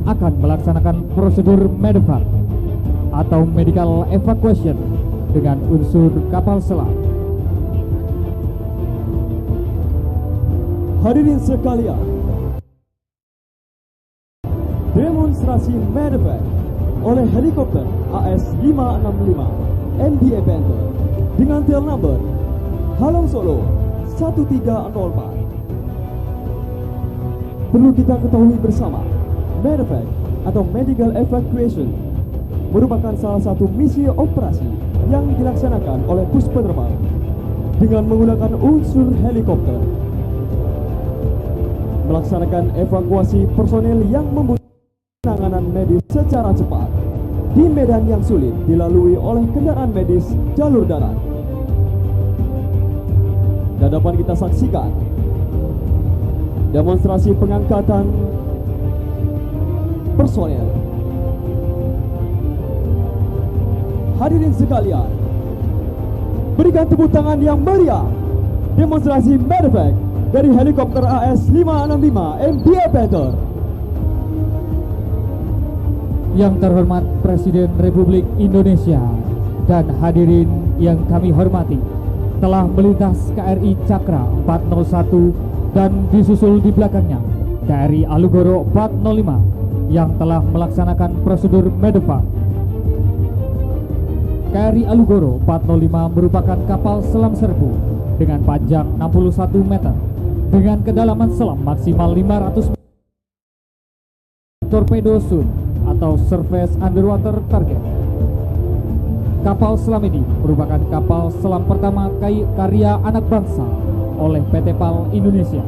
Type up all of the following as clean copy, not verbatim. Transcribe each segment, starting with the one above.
akan melaksanakan prosedur medevac atau medical evacuation dengan unsur kapal selam. Hadirin sekalian, demonstrasi medevac oleh helikopter AS-565 MDA Panther dengan tail number Halang Solo 1304. Perlu kita ketahui bersama, medevac atau medical evacuation merupakan salah satu misi operasi yang dilaksanakan oleh bus penerbang dengan menggunakan unsur helikopter, melaksanakan evakuasi personel yang membutuhkan penanganan medis secara cepat di medan yang sulit dilalui oleh kendaraan medis jalur darat. Dan dapat kita saksikan demonstrasi pengangkatan personel. Hadirin sekalian, berikan tepuk tangan yang meriah demonstrasi medevac dari helikopter AS-565 MDA Panther. Yang terhormat Presiden Republik Indonesia dan hadirin yang kami hormati, telah melintas KRI Cakra 401 dan disusul di belakangnya KRI Alugoro 405 yang telah melaksanakan prosedur medevac. KRI Alugoro 405 merupakan kapal selam serbu dengan panjang 61 meter dengan kedalaman selam maksimal 500 meter. Torpedo Sun atau Surface Underwater Target. Kapal selam ini merupakan kapal selam pertama karya anak bangsa oleh PT Pal Indonesia.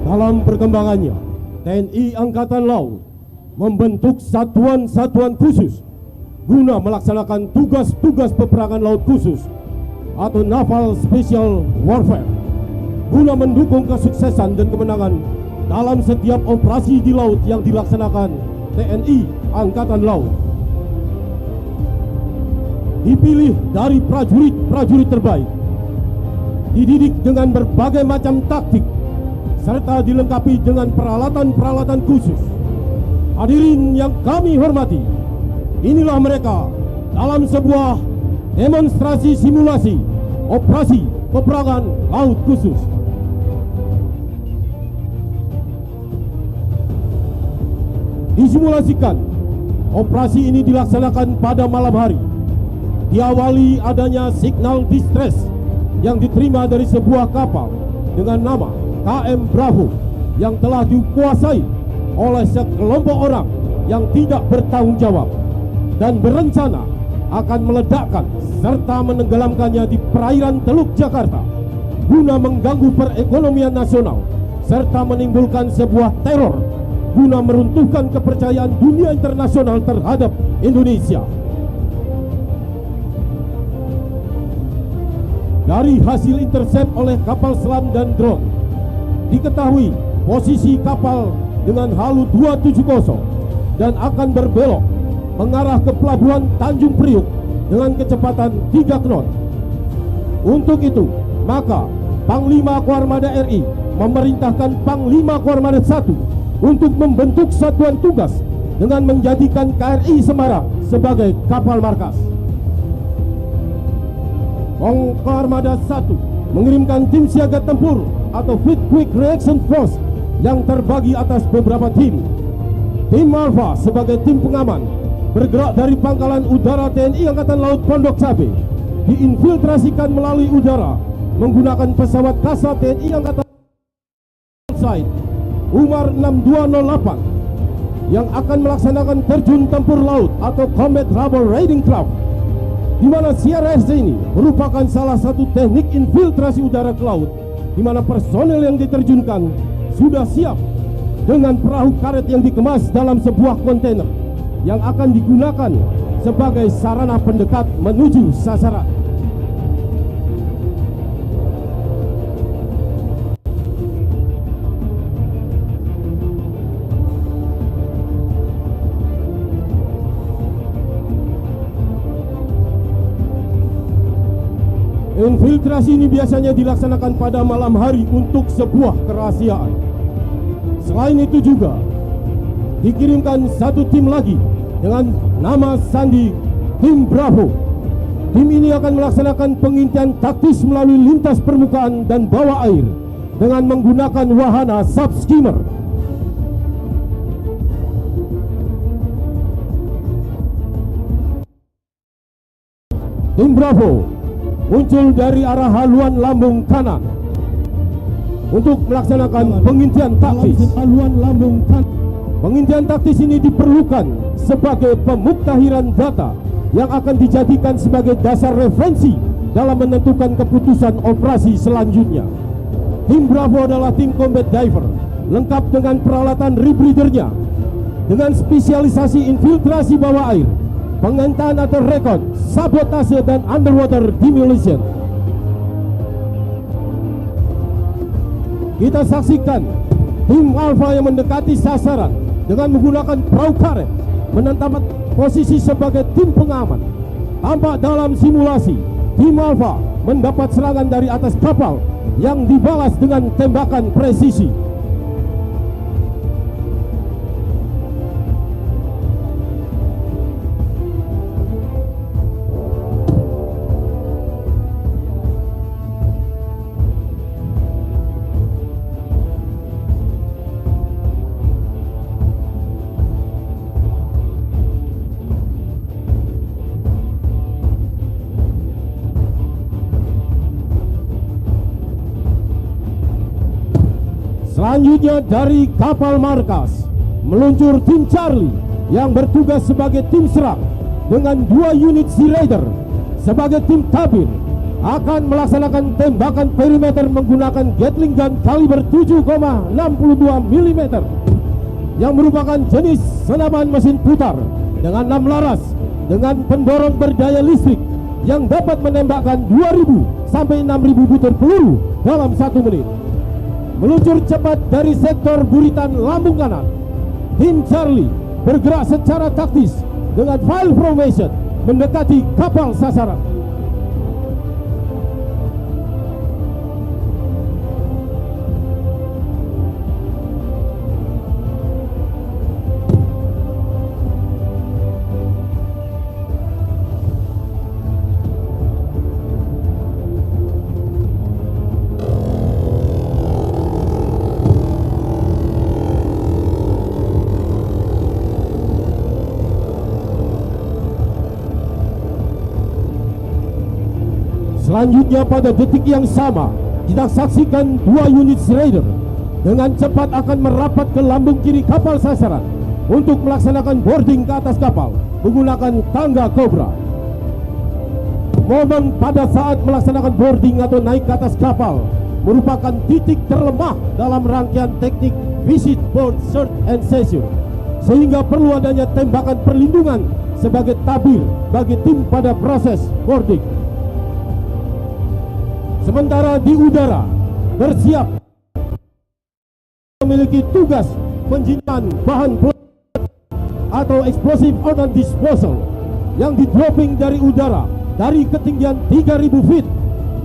Dalam perkembangannya, TNI Angkatan Laut membentuk satuan-satuan khusus guna melaksanakan tugas-tugas peperangan laut khusus atau Naval Special Warfare guna mendukung kesuksesan dan kemenangan dalam setiap operasi di laut yang dilaksanakan TNI Angkatan Laut. Dipilih dari prajurit-prajurit terbaik, dididik dengan berbagai macam taktik, serta dilengkapi dengan peralatan-peralatan khusus. Hadirin yang kami hormati, inilah mereka dalam sebuah demonstrasi simulasi operasi peperangan laut khusus. Disimulasikan, operasi ini dilaksanakan pada malam hari. Diawali adanya signal distress yang diterima dari sebuah kapal dengan nama KM Bravo yang telah dikuasai oleh sekelompok orang yang tidak bertanggung jawab dan berencana akan meledakkan serta menenggelamkannya di perairan Teluk Jakarta guna mengganggu perekonomian nasional serta menimbulkan sebuah teror guna meruntuhkan kepercayaan dunia internasional terhadap Indonesia. Dari hasil intercept oleh kapal selam dan drone, diketahui posisi kapal dengan halu 270 dan akan berbelok mengarah ke pelabuhan Tanjung Priuk dengan kecepatan 3 knot. Untuk itu, maka Panglima Koarmada RI memerintahkan Panglima Koarmada 1 untuk membentuk satuan tugas dengan menjadikan KRI Semarang sebagai kapal markas. Koarmada 1 mengirimkan tim siaga tempur atau Fleet Quick Reaction Force yang terbagi atas beberapa tim. Tim Alpha sebagai tim pengaman bergerak dari Pangkalan Udara TNI Angkatan Laut Pondok Cabe, diinfiltrasikan melalui udara menggunakan pesawat kasa TNI Angkatan Laut Umar 6208 yang akan melaksanakan terjun tempur laut atau Combat Rubber Raiding Craft, di mana CRS ini merupakan salah satu teknik infiltrasi udara ke laut, di mana personel yang diterjunkan sudah siap dengan perahu karet yang dikemas dalam sebuah kontainer yang akan digunakan sebagai sarana pendekat menuju sasaran. Infiltrasi ini biasanya dilaksanakan pada malam hari untuk sebuah kerahasiaan. Selain itu juga dikirimkan satu tim lagi dengan nama sandi tim Bravo. Tim ini akan melaksanakan pengintian taktis melalui lintas permukaan dan bawah air dengan menggunakan wahana subskimmer. Tim Bravo muncul dari arah haluan lambung kanan untuk melaksanakan pengintian taktis. Pengintian taktis ini diperlukan sebagai pemuktahiran data yang akan dijadikan sebagai dasar referensi dalam menentukan keputusan operasi selanjutnya. Tim Bravo adalah tim combat diver lengkap dengan peralatan rebreathernya dengan spesialisasi infiltrasi bawah air, pengentaan atau rekod, sabotase dan underwater demolition. Kita saksikan tim Alpha yang mendekati sasaran dengan menggunakan perahu karet menentang posisi sebagai tim pengaman. Tampak dalam simulasi, tim Alpha mendapat serangan dari atas kapal yang dibalas dengan tembakan presisi. Selanjutnya dari kapal markas meluncur tim Charlie yang bertugas sebagai tim serang dengan 2 unit Sea Raider sebagai tim tabir akan melaksanakan tembakan perimeter menggunakan Gatling gun kaliber 7,62 mm yang merupakan jenis senaman mesin putar dengan 6 laras dengan pendorong berdaya listrik yang dapat menembakkan 2.000 sampai 6.000 butir peluru dalam 1 menit. Meluncur cepat dari sektor buritan lambung kanan, tim Charlie bergerak secara taktis dengan file formation mendekati kapal sasaran. Selanjutnya pada detik yang sama, kita saksikan 2 unit Sea Raider dengan cepat akan merapat ke lambung kiri kapal sasaran untuk melaksanakan boarding ke atas kapal menggunakan tangga Cobra. Momen pada saat melaksanakan boarding atau naik ke atas kapal merupakan titik terlemah dalam rangkaian teknik visit board search and seizure, sehingga perlu adanya tembakan perlindungan sebagai tabir bagi tim pada proses boarding. Sementara di udara bersiap memiliki tugas penjinaan bahan peledak atau explosive ordnance disposal yang di-dropping dari udara dari ketinggian 3.000 feet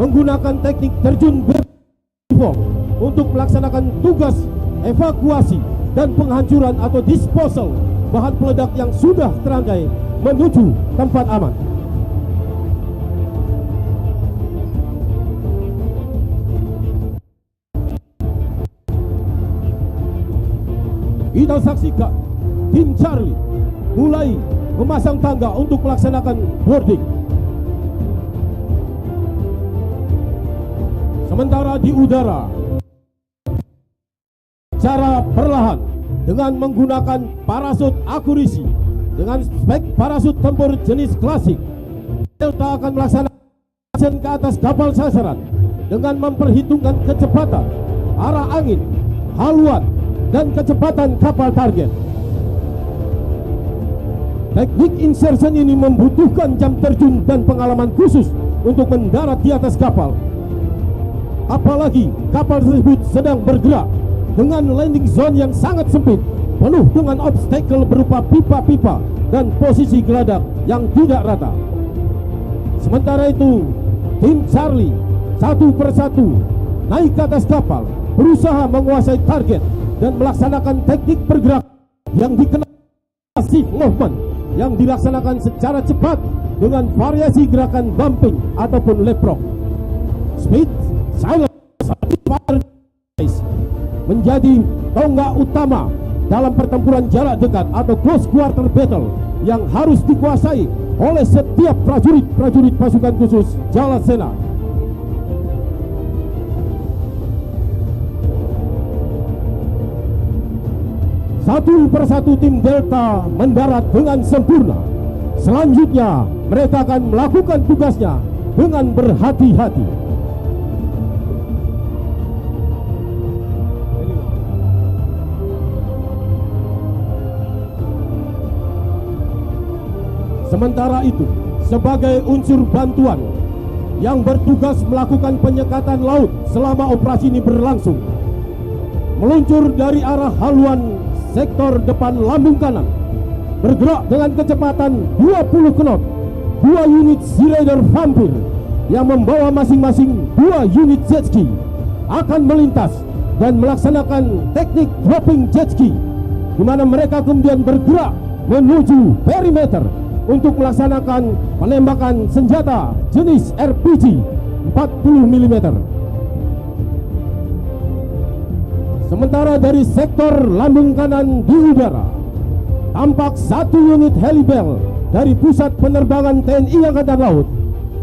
menggunakan teknik terjun bebas untuk melaksanakan tugas evakuasi dan penghancuran atau disposal bahan peledak yang sudah terangkai menuju tempat aman. Kita saksikan tim Charlie mulai memasang tangga untuk melaksanakan boarding. Sementara di udara, cara perlahan dengan menggunakan parasut akurisi dengan spek parasut tempur jenis klasik, Delta akan melaksanakan ke atas kapal sasaran dengan memperhitungkan kecepatan, arah angin, haluan, dan kecepatan kapal target. Teknik insertion ini membutuhkan jam terjun dan pengalaman khusus untuk mendarat di atas kapal. Apalagi kapal tersebut sedang bergerak dengan landing zone yang sangat sempit, penuh dengan obstacle berupa pipa-pipa dan posisi geladak yang tidak rata. Sementara itu, tim Charlie satu persatu naik ke atas kapal, berusaha menguasai target dan melaksanakan teknik bergerak yang dikenal passive movement yang dilaksanakan secara cepat dengan variasi gerakan bumping ataupun leapfrog. Speed, silence, fire menjadi tonggak utama dalam pertempuran jarak dekat atau close quarter battle yang harus dikuasai oleh setiap prajurit pasukan khusus Jalasena. Satu persatu tim Delta mendarat dengan sempurna. Selanjutnya mereka akan melakukan tugasnya dengan berhati-hati. Sementara itu, sebagai unsur bantuan yang bertugas melakukan penyekatan laut selama operasi ini berlangsung, meluncur dari arah haluan sektor depan lambung kanan, bergerak dengan kecepatan 20 knot, 2 unit Sea Raider Vampir yang membawa masing-masing 2 unit jet ski akan melintas dan melaksanakan teknik dropping jet ski, di mana mereka kemudian bergerak menuju perimeter untuk melaksanakan penembakan senjata jenis RPG 40 mm. Sementara dari sektor lambung kanan di udara, tampak 1 unit helibel dari pusat penerbangan TNI Angkatan Laut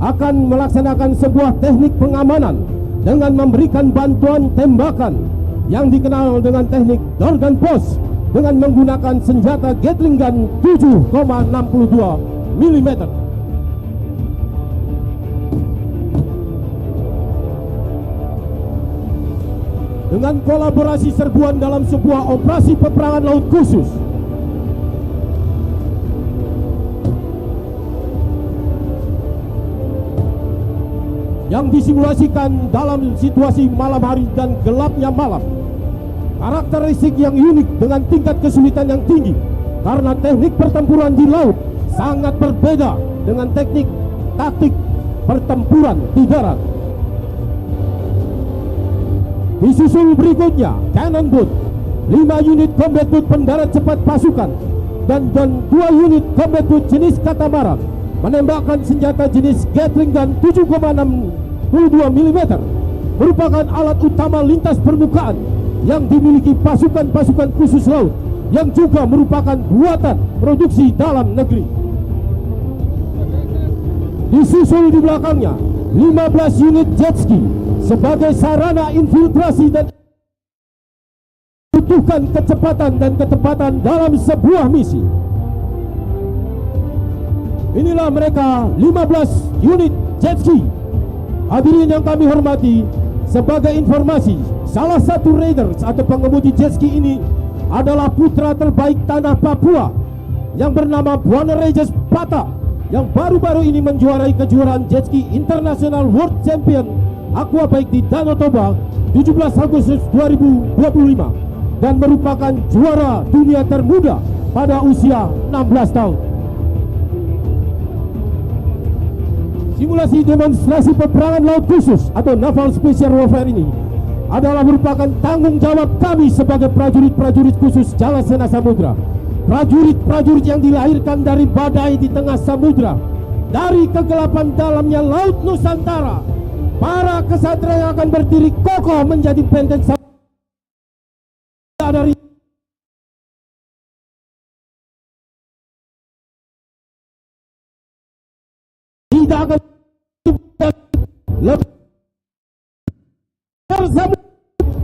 akan melaksanakan sebuah teknik pengamanan dengan memberikan bantuan tembakan yang dikenal dengan teknik door gun post dengan menggunakan senjata Gatling gun 7,62 mm. Dengan kolaborasi serbuan dalam sebuah operasi peperangan laut khusus, yang disimulasikan dalam situasi malam hari dan gelapnya malam. Karakteristik yang unik dengan tingkat kesulitan yang tinggi karena teknik pertempuran di laut sangat berbeda dengan teknik taktik pertempuran di darat. Disusul berikutnya cannon boat, 5 unit combat boat pendarat cepat pasukan dan 2 unit combat boat jenis katamaran menembakkan senjata jenis Gatling gun 7,62 mm merupakan alat utama lintas permukaan yang dimiliki pasukan-pasukan khusus laut yang juga merupakan buatan produksi dalam negeri. Disusul di belakangnya 15 unit jet ski sebagai sarana infiltrasi dan membutuhkan kecepatan dan ketepatan dalam sebuah misi. Inilah mereka 15 unit jet ski. Hadirin yang kami hormati, sebagai informasi, salah satu raiders atau pengemudi jet ski ini adalah putra terbaik tanah Papua yang bernama Buana Regis Pata yang baru-baru ini menjuarai kejuaraan jet ski International World Champion Aquabike di Danau Toba 17 Agustus 2025 dan merupakan juara dunia termuda pada usia 16 tahun. Simulasi demonstrasi peperangan laut khusus atau Naval Special Warfare ini adalah merupakan tanggung jawab kami sebagai prajurit-prajurit khusus Jalasena Samudra. Prajurit-prajurit yang dilahirkan dari badai di tengah samudra, dari kegelapan dalamnya Laut Nusantara. Para kesatria yang akan berdiri kokoh menjadi benteng dari tidak akan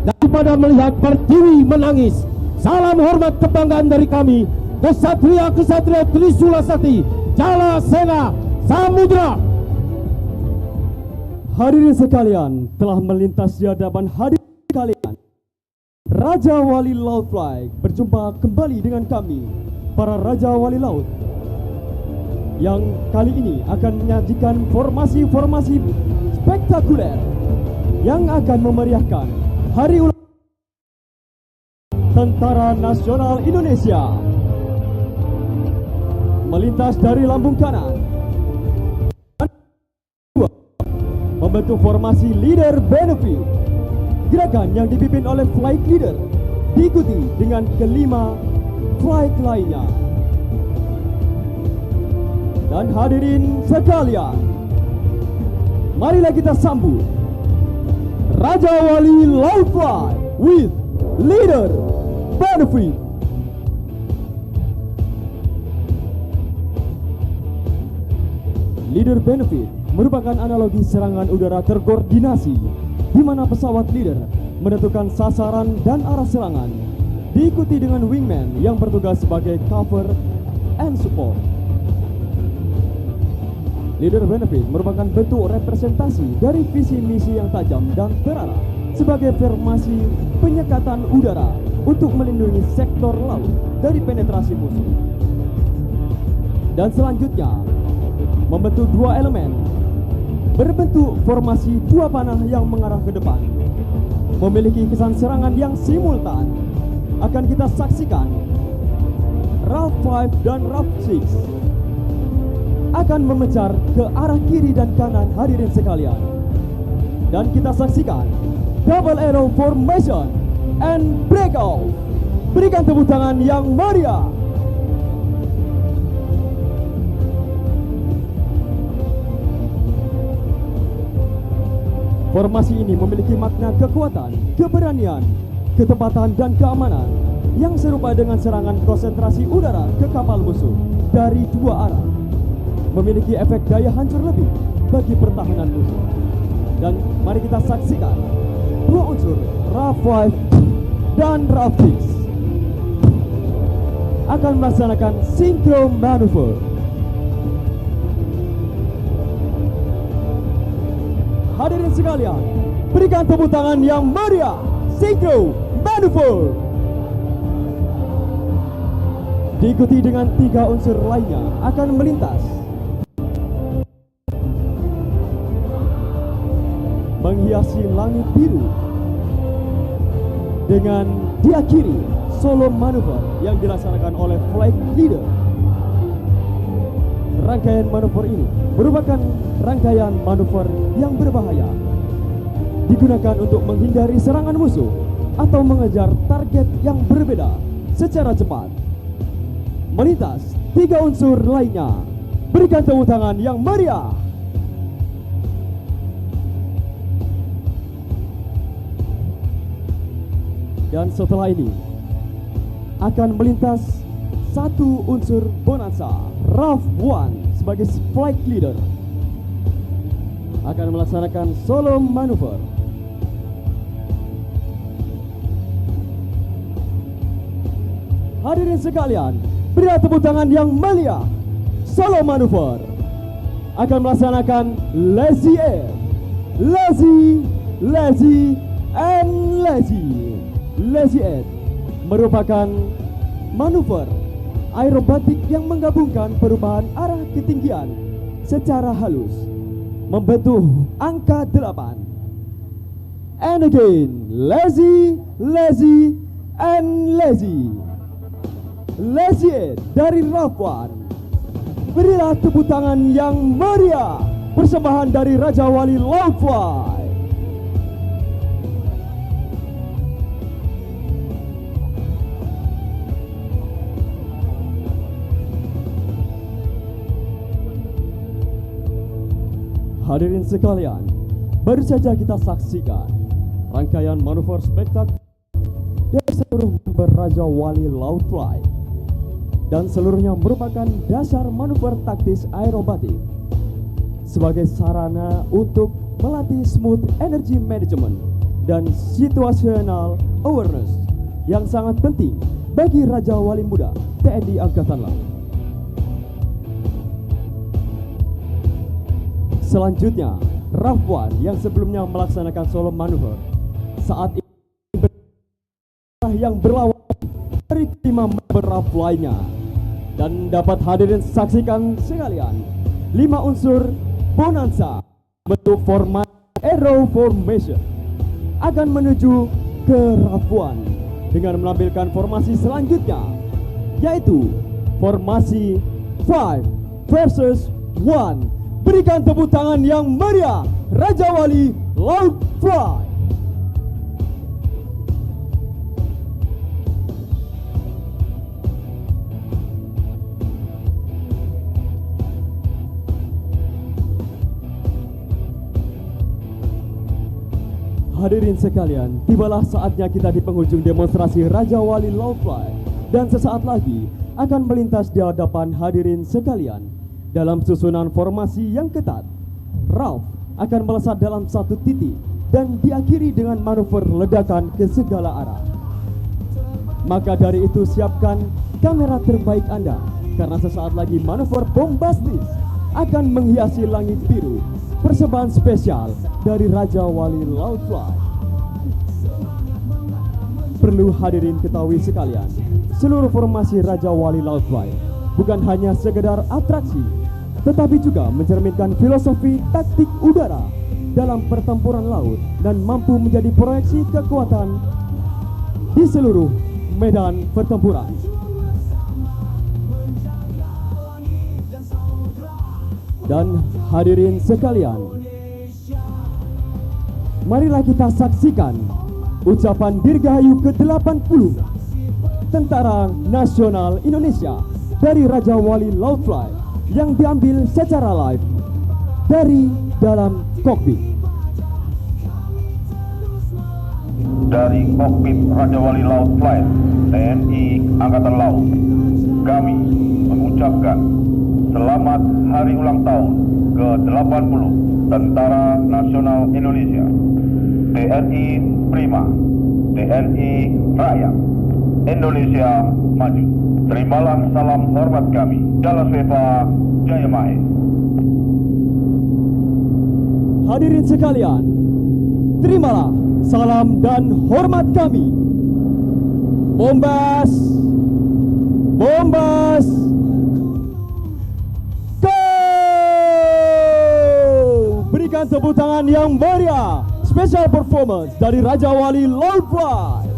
daripada melihat Pertiwi menangis. Salam hormat kebanggaan dari kami, kesatria-kesatria Trisula Sakti Jalasena Samudra. Hadirin sekalian, telah melintas di hadapan hadirin sekalian Raja Wali Laut Fly. Berjumpa kembali dengan kami, para Raja Wali Laut, yang kali ini akan menyajikan formasi-formasi spektakuler yang akan memeriahkan hari ulang Tentara Nasional Indonesia. Melintas dari lambung kanan, membentuk formasi leader benefit, gerakan yang dipimpin oleh flight leader diikuti dengan kelima flight lainnya. Dan hadirin sekalian, marilah kita sambut Raja Wali Laut Fly with Leader Benefit. Leader Benefit merupakan analogi serangan udara terkoordinasi, di mana pesawat leader menentukan sasaran dan arah serangan, diikuti dengan wingman yang bertugas sebagai cover and support. Leader Benefit merupakan bentuk representasi dari visi misi yang tajam dan terarah sebagai formasi penyekatan udara untuk melindungi sektor laut dari penetrasi musuh. Dan selanjutnya, membentuk dua elemen berbentuk formasi dua panah yang mengarah ke depan, memiliki kesan serangan yang simultan. Akan kita saksikan RAF 5 dan RAF 6 akan memecar ke arah kiri dan kanan hadirin sekalian. Dan kita saksikan double arrow formation and breakout. Berikan tepuk tangan yang meriah. Formasi ini memiliki makna kekuatan, keberanian, ketepatan dan keamanan yang serupa dengan serangan konsentrasi udara ke kapal musuh dari dua arah. Memiliki efek daya hancur lebih bagi pertahanan musuh. Dan mari kita saksikan dua unsur RAF 5 dan RAF 6 akan melaksanakan synchro maneuver. Hadirin sekalian, berikan tepuk tangan yang meriah. Synchro maneuver diikuti dengan tiga unsur lainnya akan melintas, menghiasi langit biru dengan diakhiri solo manuver yang dilaksanakan oleh flight leader. Rangkaian manuver ini merupakan rangkaian manuver yang berbahaya, digunakan untuk menghindari serangan musuh atau mengejar target yang berbeda secara cepat. Melintas tiga unsur lainnya, berikan tepuk tangan yang meriah. Dan setelah ini akan melintas satu unsur bonanza RAF 1 sebagai flight leader, akan melaksanakan solo manuver. Hadirin sekalian, berikan tepuk tangan yang meriah. Solo manuver akan melaksanakan lazy air, lazy and lazy. Lazy air merupakan manuver aerobatik yang menggabungkan perubahan arah ketinggian secara halus membentuk angka 8. And again, lazy and lazy. Lazy air dari RAF 1. Berilah tepuk tangan yang meriah. Persembahan dari Raja Wali Laut Fly. Hadirin sekalian, baru saja kita saksikan rangkaian manuver spektakuler dari seluruh member Raja Wali Laut Fly, dan seluruhnya merupakan dasar manuver taktis aerobatik sebagai sarana untuk melatih smooth energy management dan situational awareness yang sangat penting bagi Raja Wali Muda TNI Angkatan Laut. Selanjutnya, RAF 1 yang sebelumnya melaksanakan solo manuver saat ini yang berlawan dari 5 member RAF lainnya. Dan dapat hadirin saksikan sekalian, 5 unsur bonanza bentuk format arrow formation akan menuju ke RAF 1 dengan menampilkan formasi selanjutnya, yaitu formasi 5 versus 1. Berikan tepuk tangan yang meriah Raja Wali Laut Fly. Hadirin sekalian, tibalah saatnya kita di penghujung demonstrasi Raja Wali Laut Fly, dan sesaat lagi akan melintas di hadapan hadirin sekalian. Dalam susunan formasi yang ketat, Ralph akan melesat dalam satu titik dan diakhiri dengan manuver ledakan ke segala arah. Maka dari itu siapkan kamera terbaik Anda, karena sesaat lagi manuver bombastis akan menghiasi langit biru, persembahan spesial dari Raja Wali Laut Fly. Perlu hadirin ketahui sekalian, seluruh formasi Raja Wali Laut Fly bukan hanya sekedar atraksi, tetapi juga mencerminkan filosofi taktik udara dalam pertempuran laut dan mampu menjadi proyeksi kekuatan di seluruh medan pertempuran. Dan hadirin sekalian, marilah kita saksikan ucapan Dirgahayu ke-80 Tentara Nasional Indonesia dari Raja Wali Laut Fly yang diambil secara live dari dalam kokpit. Dari kokpit Raja Wali Laut Fly TNI Angkatan Laut, kami mengucapkan selamat hari ulang tahun ke-80 Tentara Nasional Indonesia. TNI Prima, TNI Rakyat, Indonesia Maju. Terimalah salam hormat kami. Jala Seva Jaya Mahe. Hadirin sekalian, terimalah salam dan hormat kami. Bombas, bombas, go! Berikan tepuk tangan yang meriah. Special performance dari Raja Wali Laut Fly.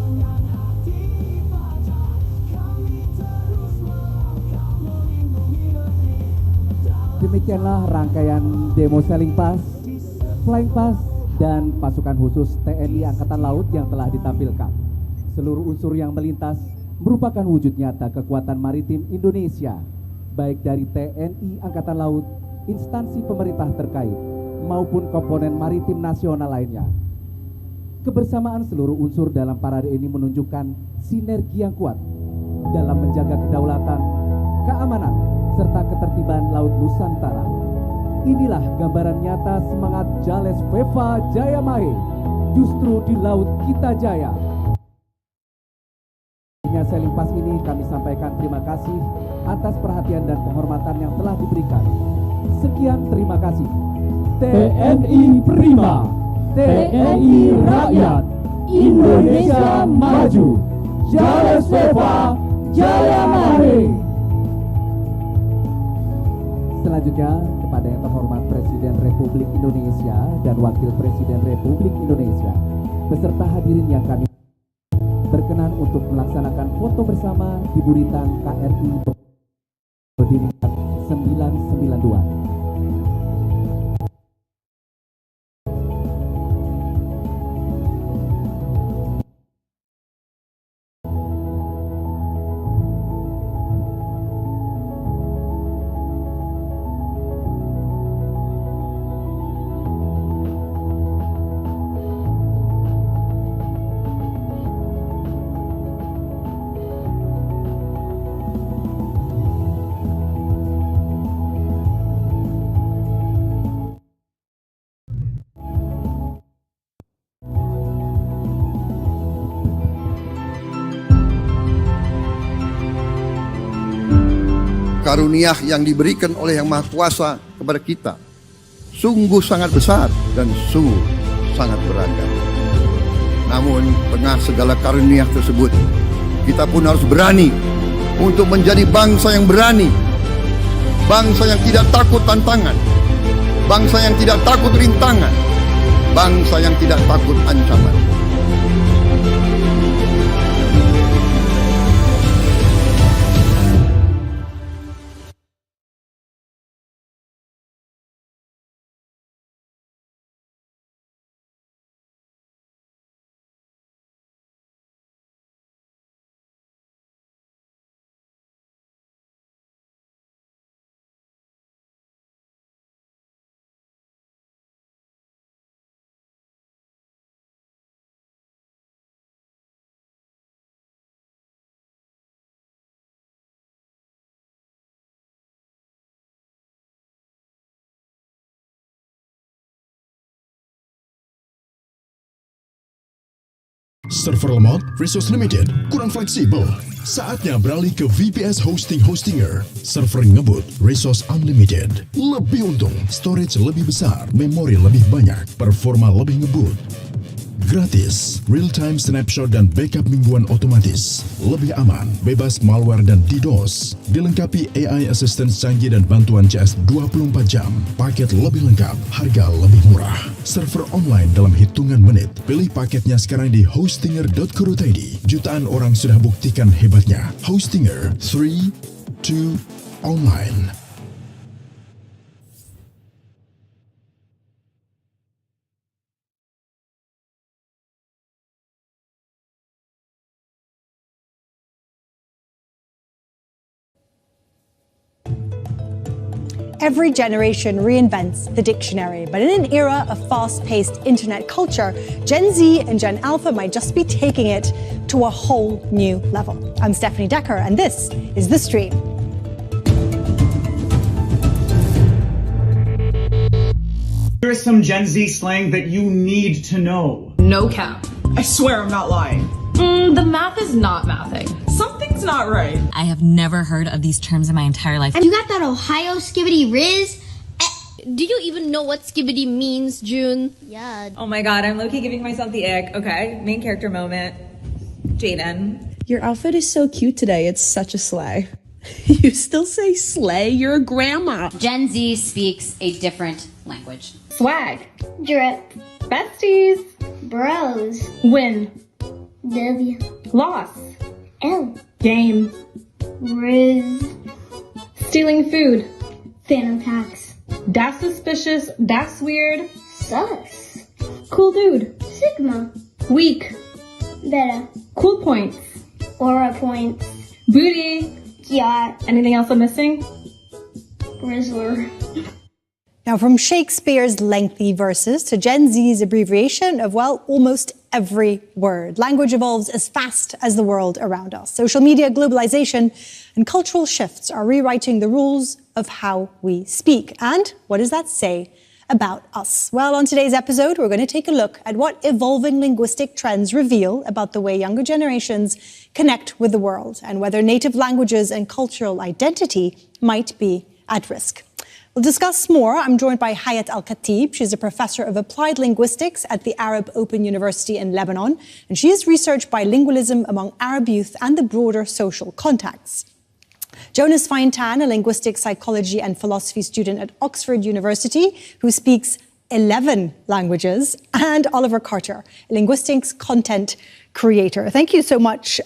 Demikianlah rangkaian demo Sailing Pass, Flying Pass, dan pasukan khusus TNI Angkatan Laut yang telah ditampilkan. Seluruh unsur yang melintas merupakan wujud nyata kekuatan maritim Indonesia, baik dari TNI Angkatan Laut, instansi pemerintah terkait, maupun komponen maritim nasional lainnya. Kebersamaan seluruh unsur dalam parade ini menunjukkan sinergi yang kuat dalam menjaga kedaulatan, keamanan, serta ketertiban Laut Nusantara. Inilah gambaran nyata semangat Jales Veva Jaya Mahe, justru di Laut kita jaya. Sailing Pass ini kami sampaikan terima kasih atas perhatian dan penghormatan yang telah diberikan. Sekian, terima kasih. TNI Prima, TNI Rakyat, Indonesia Maju. Jales Veva Jaya Mahe. Selanjutnya, kepada yang terhormat Presiden Republik Indonesia dan Wakil Presiden Republik Indonesia beserta hadirin yang kami berkenan untuk melaksanakan foto bersama di buritan KRI berdiri 992. Karunia yang diberikan oleh Yang Maha Kuasa kepada kita sungguh sangat besar dan sungguh sangat beragam. Namun tengah segala karunia tersebut, kita pun harus berani untuk menjadi bangsa yang berani, bangsa yang tidak takut tantangan, bangsa yang tidak takut rintangan, bangsa yang tidak takut ancaman. Server lemot, resource limited, kurang fleksibel. Saatnya beralih ke VPS Hostinger. Server ngebut, resource unlimited. Lebih untung, storage lebih besar, memori lebih banyak, performa lebih ngebut. Gratis, real-time snapshot dan backup mingguan otomatis. Lebih aman, bebas malware dan DDoS. Dilengkapi AI assistant canggih dan bantuan CS 24 jam. Paket lebih lengkap, harga lebih murah. Server online dalam hitungan menit. Pilih paketnya sekarang di hostinger.co.id. Jutaan orang sudah buktikan hebatnya. Hostinger 3, 2, online. Every generation reinvents the dictionary, but in an era of fast-paced internet culture, Gen Z and Gen Alpha might just be taking it to a whole new level. I'm Stephanie Decker, and this is The Stream. Here is some Gen Z slang that you need to know. No cap. I swear I'm not lying. The math is not mathing. Something's not right. I have never heard of these terms in my entire life. And you got that Ohio skibbity riz? Do you even know what skibbity means, June? Yeah. Oh my god, I'm low-key giving myself the ick. Okay, main character moment. Jaden. Your outfit is so cute today. It's such a slay. You still say slay? You're a grandma. Gen Z speaks a different language. Swag. Drip. Besties. Bros. Win. W. Loss. L. Game. Riz. Stealing food. Phantom tax. Das suspicious. Das weird. Sus. Cool dude. Sigma. Weak. Beta. Cool points. Aura points. Booty. Yacht. Anything else I'm missing? Rizzler. Now, from Shakespeare's lengthy verses to Gen Z's abbreviation of, well, almost every word. Language evolves as fast as the world around us. Social media, globalization, and cultural shifts are rewriting the rules of how we speak. And what does that say about us? Well, on today's episode, we're going to take a look at what evolving linguistic trends reveal about the way younger generations connect with the world and whether native languages and cultural identity might be at risk. We'll discuss more. I'm joined by Hayat Al-Khatib. She's a professor of applied linguistics at the Arab Open University in Lebanon, and she has researched bilingualism among Arab youth and the broader social contexts. Jonas Feintan, a linguistic psychology and philosophy student at Oxford University, who speaks 11 languages, and Oliver Carter, a linguistics content creator. Thank you so much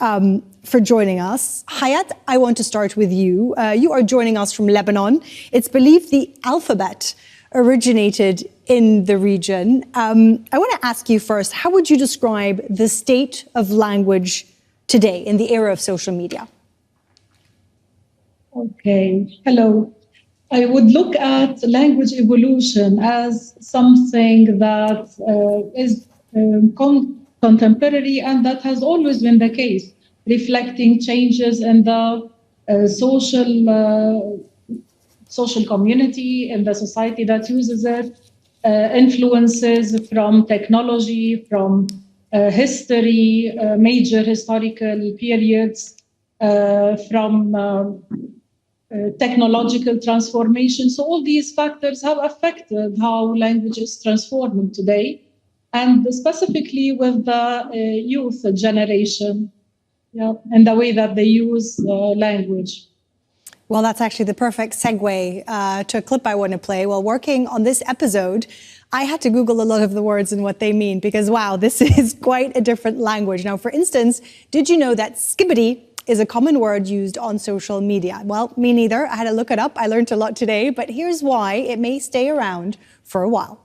for joining us. Hayat, I want to start with you. You are joining us from Lebanon. It's believed the alphabet originated in the region. I want to ask you first, how would you describe the state of language today in the era of social media? Okay, hello. I would look at language evolution as something that is contemporary, and that has always been the case, reflecting changes in the social community, in the society that uses it, influences from technology, from history, major historical periods, from technological transformation. So all these factors have affected how language is transforming today, and specifically with the youth generation, and the way that they use language. Well, that's actually the perfect segue to a clip I want to play. While working on this episode, I had to Google a lot of the words and what they mean, because, wow, this is quite a different language. Now, for instance, did you know that skibbity is a common word used on social media? Well, me neither. I had to look it up. I learned a lot today, but here's why it may stay around for a while.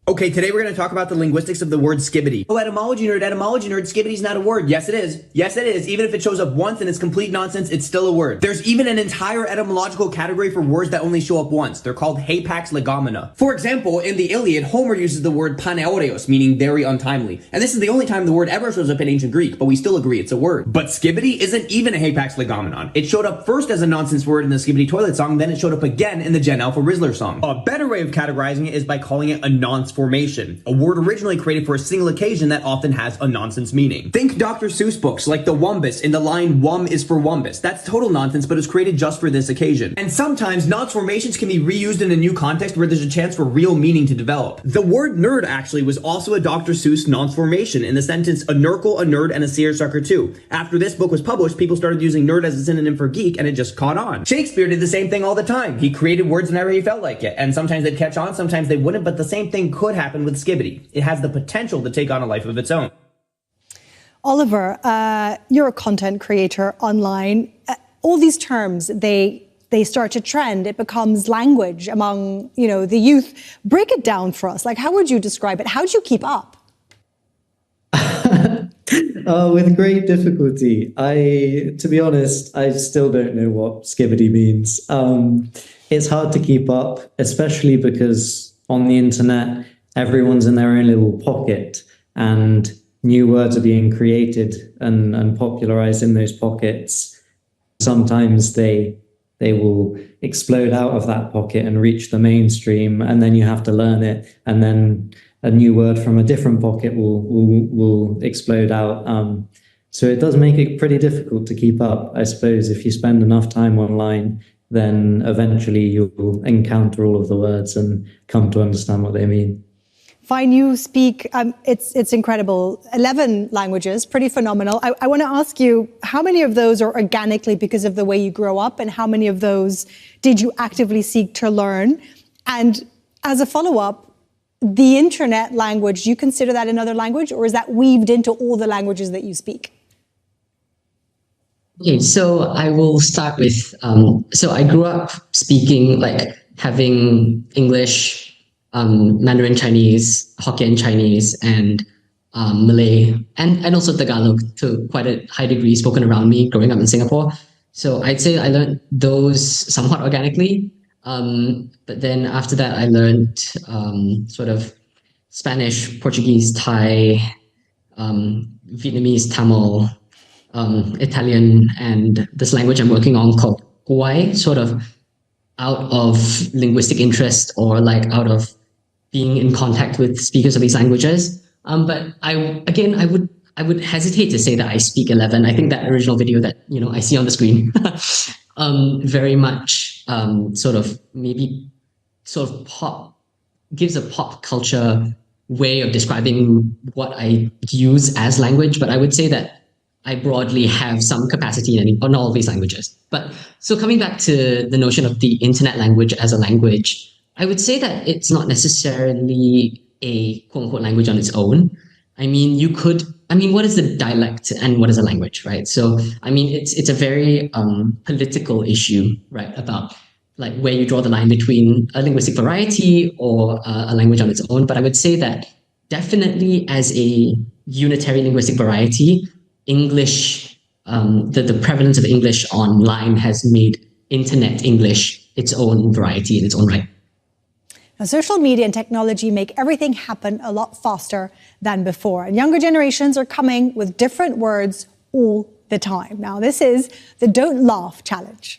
Okay, today we're going to talk about the linguistics of the word skibbity. Oh, etymology nerd, skibbity's not a word. Yes, it is. Yes, it is. Even if it shows up once and it's complete nonsense, it's still a word. There's even an entire etymological category for words that only show up once. They're called hapax legomena. For example, in the Iliad, Homer uses the word paneoreos, meaning very untimely. And this is the only time the word ever shows up in ancient Greek, but we still agree it's a word. But skibbity isn't even a hapax legomenon. It showed up first as a nonsense word in the Skibbity Toilet song, then it showed up again in the Gen Alpha Rizzler song. A better way of categorizing it is by calling it a nonce transformation, a word originally created for a single occasion that often has a nonsense meaning. Think Dr. Seuss books like The Wumbus in the line "Wum is for Wumbus." That's total nonsense, but it was created just for this occasion. And sometimes nonce-formations can be reused in a new context where there's a chance for real meaning to develop. The word nerd actually was also a Dr. Seuss nonce-formation in the sentence "a nurgle, a nerd, and a seersucker too." After this book was published, people started using nerd as a synonym for geek, and it just caught on. Shakespeare did the same thing all the time. He created words whenever he felt like it, and sometimes they'd catch on, sometimes they wouldn't, but the same thing could happen with Skibbity. It has the potential to take on a life of its own. Oliver, you're a content creator online. All these terms, they start to trend. It becomes language among, the youth. Break it down for us. Like, how would you describe it? How do you keep up? With great difficulty. To be honest, I still don't know what skibbity means. It's hard to keep up, especially because on the internet, everyone's in their own little pocket and new words are being created and popularized in those pockets. Sometimes they will explode out of that pocket and reach the mainstream, and then you have to learn it, and then a new word from a different pocket will explode out. So it does make it pretty difficult to keep up. I suppose if you spend enough time online, then eventually you'll encounter all of the words and come to understand what they mean. Fine, you speak, it's incredible, 11 languages, pretty phenomenal. I want to ask you, how many of those are organically because of the way you grow up, and how many of those did you actively seek to learn? And as a follow-up, the internet language, do you consider that another language, or is that weaved into all the languages that you speak? Okay, so I will start with, so I grew up speaking, having English, Mandarin Chinese, Hokkien Chinese, and Malay, and also Tagalog to quite a high degree spoken around me growing up in Singapore. So I'd say I learned those somewhat organically. But then after that, I learned sort of Spanish, Portuguese, Thai, Vietnamese, Tamil, Italian, and this language I'm working on called Kuat, sort of out of linguistic interest or out of being in contact with speakers of these languages. But I would hesitate to say that I speak 11. I think that original video that I see on the screen very much gives a pop culture way of describing what I use as language. But I would say that I broadly have some capacity on all of these languages. But so coming back to the notion of the internet language as a language, I would say that it's not necessarily a quote unquote language on its own. What is a dialect and what is a language, right? So, it's a very political issue, right? About where you draw the line between a linguistic variety or a language on its own. But I would say that definitely as a unitary linguistic variety, English, the prevalence of English online has made internet English its own variety in its own right. Now, social media and technology make everything happen a lot faster than before, and younger generations are coming with different words all the time. Now, this is the Don't Laugh Challenge.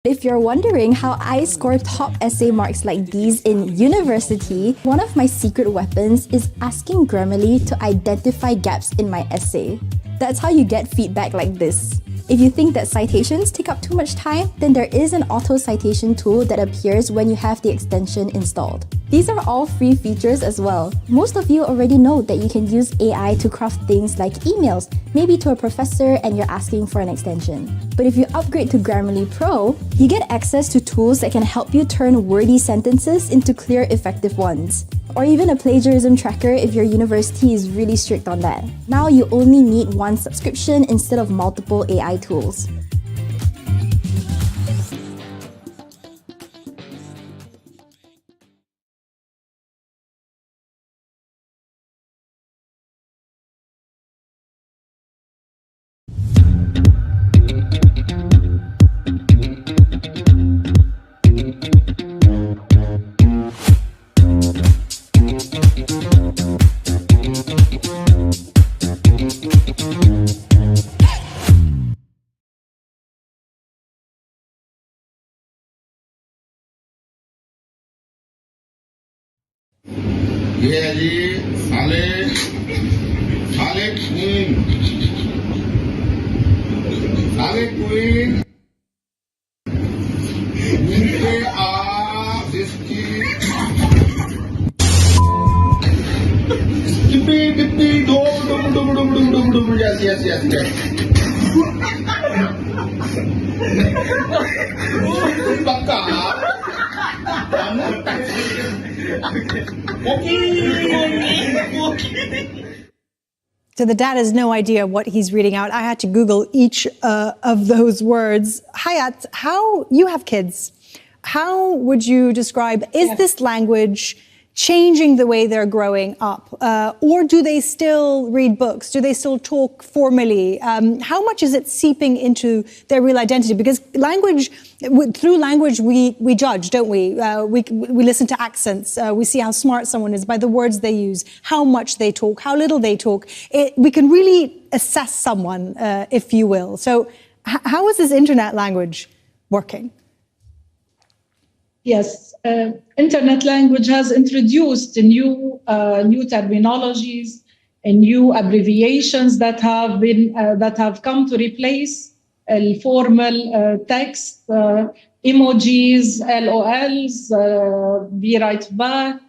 If you're wondering how I score top essay marks like these in university, one of my secret weapons is asking Grammarly to identify gaps in my essay. That's how you get feedback like this. If you think that citations take up too much time, then there is an auto citation tool that appears when you have the extension installed. These are all free features as well. Most of you already know that you can use AI to craft things like emails, maybe to a professor and you're asking for an extension. But if you upgrade to Grammarly Pro, you get access to tools that can help you turn wordy sentences into clear, effective ones. Or even a plagiarism tracker if your university is really strict on that. Now you only need one subscription instead of multiple AI tools. ये है जी साले साले queen उनके skippy dum yes Baka So the dad has no idea what he's reading out. I had to Google each of those words. Hayat, how you have kids? How would you describe, is this language changing the way they're growing up? Or do they still read books? Do they still talk formally? How much is it seeping into their real identity? Because language, through language, we judge, don't we? We listen to accents. We see how smart someone is by the words they use, how much they talk, how little they talk. We can really assess someone, if you will. So how is this internet language working? Yes, internet language has introduced new terminologies and new abbreviations that have come to replace formal text, emojis, LOLs, be right back,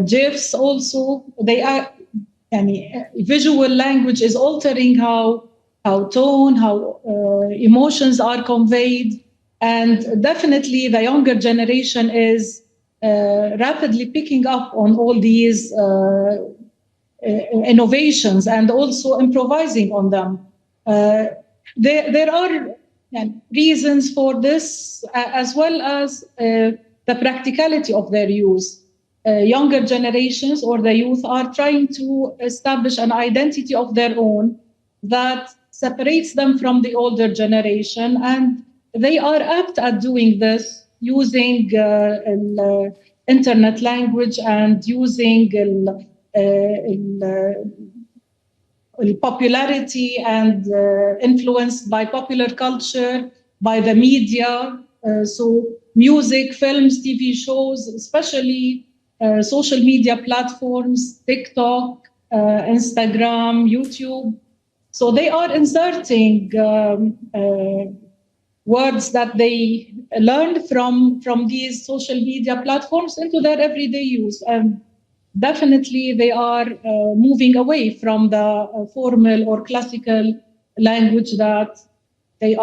GIFs. Also, they are. Visual language is altering how tone, how emotions are conveyed. And definitely the younger generation is rapidly picking up on all these innovations and also improvising on them. There are reasons for this, as well as the practicality of their use. Younger generations or the youth are trying to establish an identity of their own that separates them from the older generation, and they are apt at doing this using internet language and using popularity and influenced by popular culture, by the media. So music, films, TV shows, especially social media platforms, TikTok, Instagram, YouTube. So they are inserting words that they learned from these social media platforms into their everyday use. And definitely they are moving away from the formal or classical language that the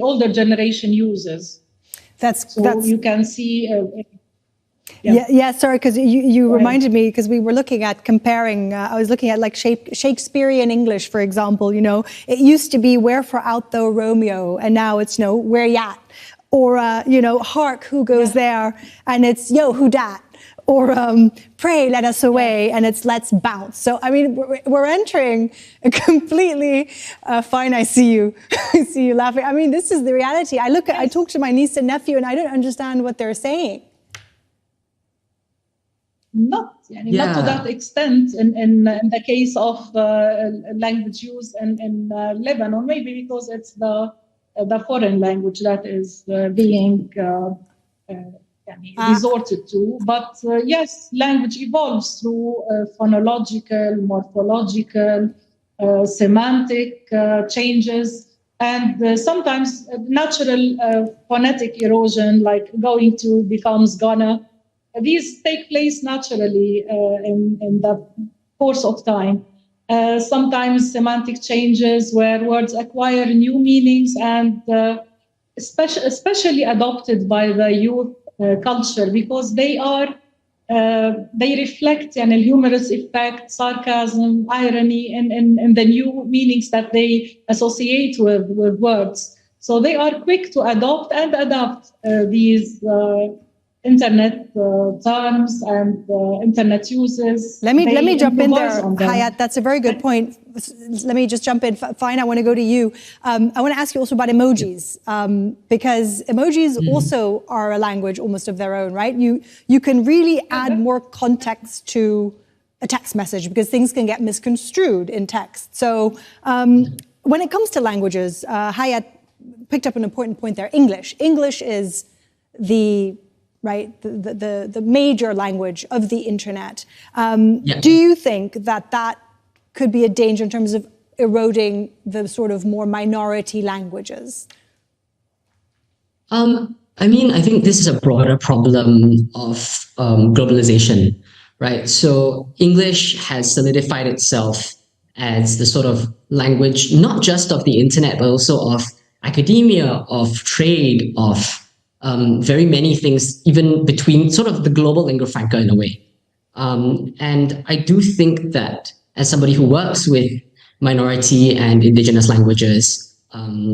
older generation uses. That's you can see. Sorry, because you reminded me, because we were looking at comparing, I was looking at like Shakespearean English, for example. It used to be wherefore art thou Romeo, and now it's where yat, or hark, who goes there, and it's yo, who dat, or pray let us away, and it's let's bounce. So I mean, we're entering a completely fine. I see you laughing. I mean, this is the reality. I talk to my niece and nephew, and I don't understand what they're saying. Not to that extent in the case of language use in Lebanon, maybe because it's the foreign language that is being resorted to. But yes, language evolves through phonological, morphological, semantic changes, and sometimes natural phonetic erosion, like going to becomes gonna. These take place naturally in the course of time. Sometimes semantic changes where words acquire new meanings, and especially adopted by the youth culture, because they reflect a humorous effect, sarcasm, irony, and the new meanings that they associate with words. So they are quick to adopt and adapt these internet terms and internet uses. Let me jump in there, Hayat. That's a very good point. Let me just jump in. Fine, I want to go to you. I want to ask you also about emojis, because emojis also are a language almost of their own, right? You can really add more context to a text message, because things can get misconstrued in text. So when it comes to languages, Hayat picked up an important point there. English is the right? The major language of the internet. Do you think that could be a danger in terms of eroding the sort of more minority languages? I mean, I think this is a broader problem of globalization, right? So English has solidified itself as the sort of language, not just of the internet, but also of academia, of trade, of very many things, even between sort of the global lingua franca in a way. And I do think that as somebody who works with minority and indigenous languages,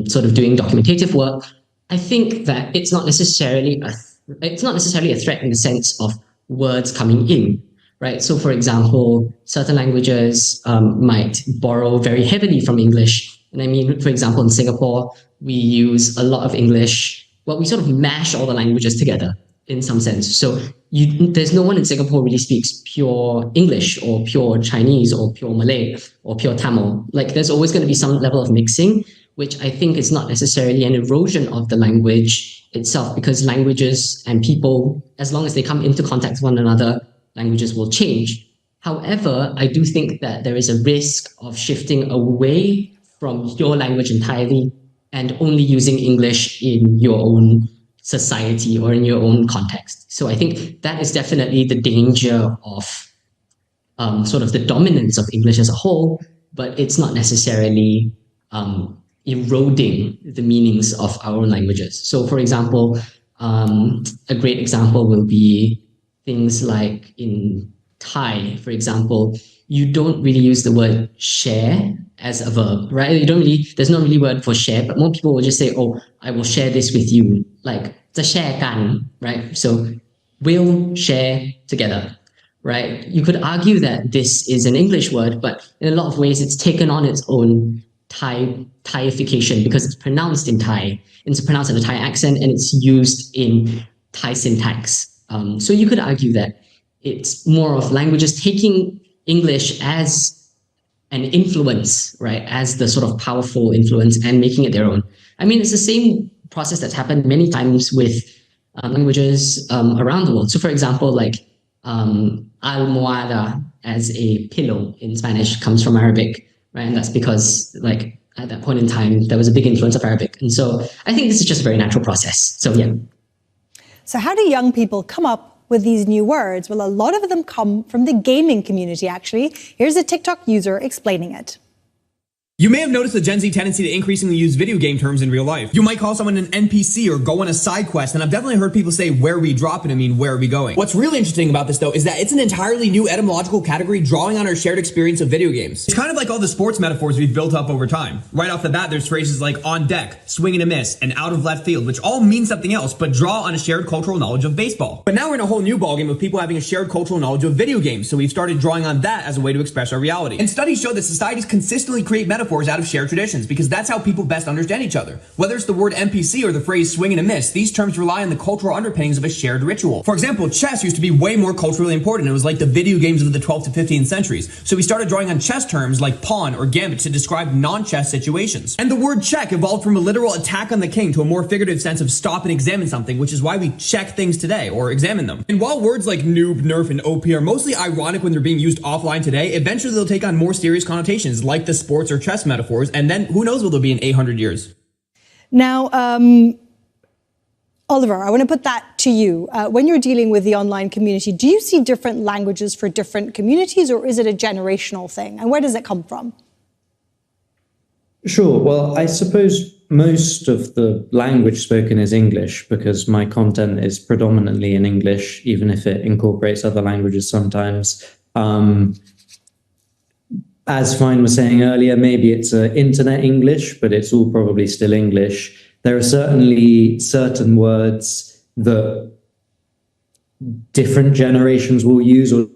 sort of doing documentative work, I think that it's not necessarily a threat in the sense of words coming in, right? So, for example, certain languages might borrow very heavily from English. And I mean, for example, in Singapore, we use a lot of English. Well, we sort of mash all the languages together in some sense. So there's no one in Singapore really speaks pure English or pure Chinese or pure Malay or pure Tamil. Like, there's always going to be some level of mixing, which I think is not necessarily an erosion of the language itself, because languages and people, as long as they come into contact with one another, languages will change. However, I do think that there is a risk of shifting away from your language entirely and only using English in your own society or in your own context. So I think that is definitely the danger of sort of the dominance of English as a whole, but it's not necessarily eroding the meanings of our own languages. So, for example, a great example will be things like in Thai, for example, you don't really use the word share as a verb, right? There's no really word for share, but more people will just say, oh, I will share this with you, like, จะแชร์กัน, right? So, we'll share together, right? You could argue that this is an English word, but in a lot of ways, it's taken on its own Thaiification because it's pronounced in Thai, it's pronounced in a Thai accent, and it's used in Thai syntax. So you could argue that it's more of languages taking English as an influence, right, as the sort of powerful influence and making it their own. I mean, it's the same process that's happened many times with languages around the world. So, for example, like almohada as a pillow in Spanish comes from Arabic, right? And that's because, like, at that point in time, there was a big influence of Arabic. And so I think this is just a very natural process. So, yeah. So how do young people come up with these new words? Well, a lot of them come from the gaming community, actually. Here's a TikTok user explaining it. You may have noticed a Gen Z tendency to increasingly use video game terms in real life. You might call someone an NPC or go on a side quest, and I've definitely heard people say where are we dropping to mean where are we going. What's really interesting about this, though, is that it's an entirely new etymological category drawing on our shared experience of video games. It's kind of like all the sports metaphors we've built up over time. Right off the bat, there's phrases like on deck, swing and a miss, and out of left field, which all mean something else, but draw on a shared cultural knowledge of baseball. But now we're in a whole new ballgame of people having a shared cultural knowledge of video games, so we've started drawing on that as a way to express our reality. And studies show that societies consistently create metaphors out of shared traditions, because that's how people best understand each other. Whether it's the word NPC or the phrase swing and a miss, these terms rely on the cultural underpinnings of a shared ritual. For example, chess used to be way more culturally important. It was like the video games of the 12th to 15th centuries. So we started drawing on chess terms like pawn or gambit to describe non-chess situations. And the word check evolved from a literal attack on the king to a more figurative sense of stop and examine something, which is why we check things today or examine them. And while words like noob, nerf, and OP are mostly ironic when they're being used offline today, eventually they'll take on more serious connotations like the sports or chess metaphors, and then who knows what they'll be in 800 years. Now, Oliver, I want to put that to you. When you're dealing with the online community, do you see different languages for different communities, or is it a generational thing? And where does it come from? Sure. Well, I suppose most of the language spoken is English because my content is predominantly in English, even if it incorporates other languages sometimes. As Fine was saying earlier, maybe it's internet English, but it's all probably still English. There are certainly certain words that different generations will use or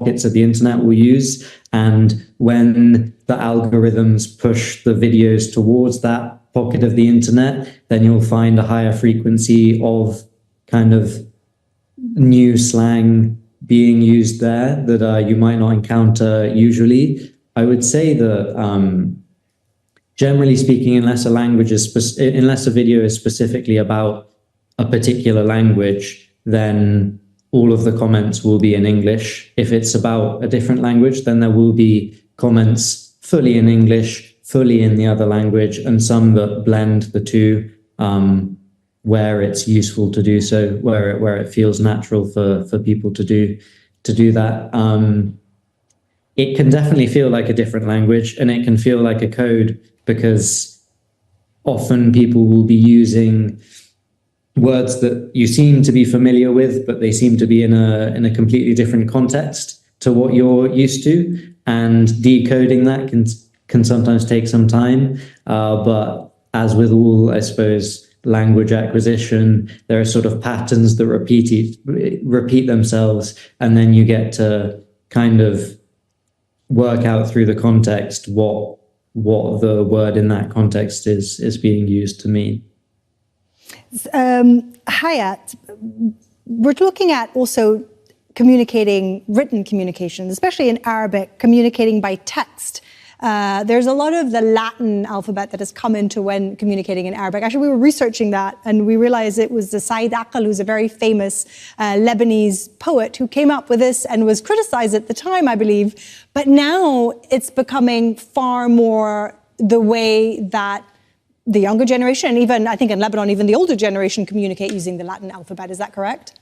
pockets of the internet will use. And when the algorithms push the videos towards that pocket of the internet, then you'll find a higher frequency of kind of new slang being used there that you might not encounter usually. I would say that generally speaking, unless a video is specifically about a particular language, then all of the comments will be in English. If it's about a different language, then there will be comments fully in English, fully in the other language, and some that blend the two, where it's useful to do so, where it feels natural for people to do that. It can definitely feel like a different language, and it can feel like a code, because often people will be using words that you seem to be familiar with, but they seem to be in a completely different context to what you're used to, and decoding that can sometimes take some time. But as with all, I suppose, language acquisition, there are sort of patterns that repeat themselves, and then you get to kind of work out through the context what the word in that context is being used to mean. Hayat, we're looking at also written communication, especially in Arabic, communicating by text. There's a lot of the Latin alphabet that has come into when communicating in Arabic. Actually, we were researching that, and we realized it was the Said Aql, who's a very famous Lebanese poet, who came up with this and was criticized at the time, I believe. But now it's becoming far more the way that the younger generation, and even, I think in Lebanon, even the older generation communicate using the Latin alphabet. Is that correct?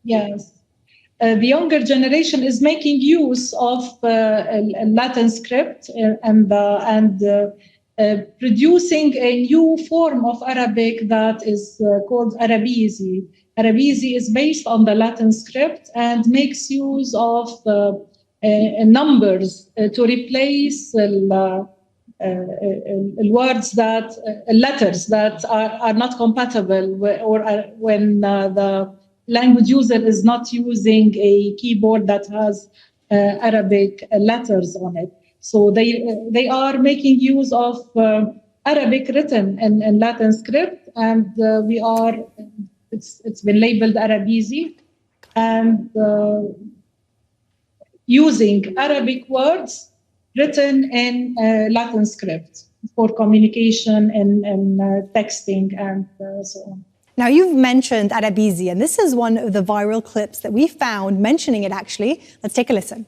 Yes. The younger generation is making use of Latin script and producing a new form of Arabic that is called Arabizi. Arabizi is based on the Latin script and makes use of numbers to replace letters that are not compatible, or when the language user is not using a keyboard that has Arabic letters on it. So they are making use of Arabic written in Latin script, and it's been labeled Arabizi, and using Arabic words written in Latin script for communication and texting and so on. Now, you've mentioned Arabizi, and this is one of the viral clips that we found mentioning it, actually. Let's take a listen.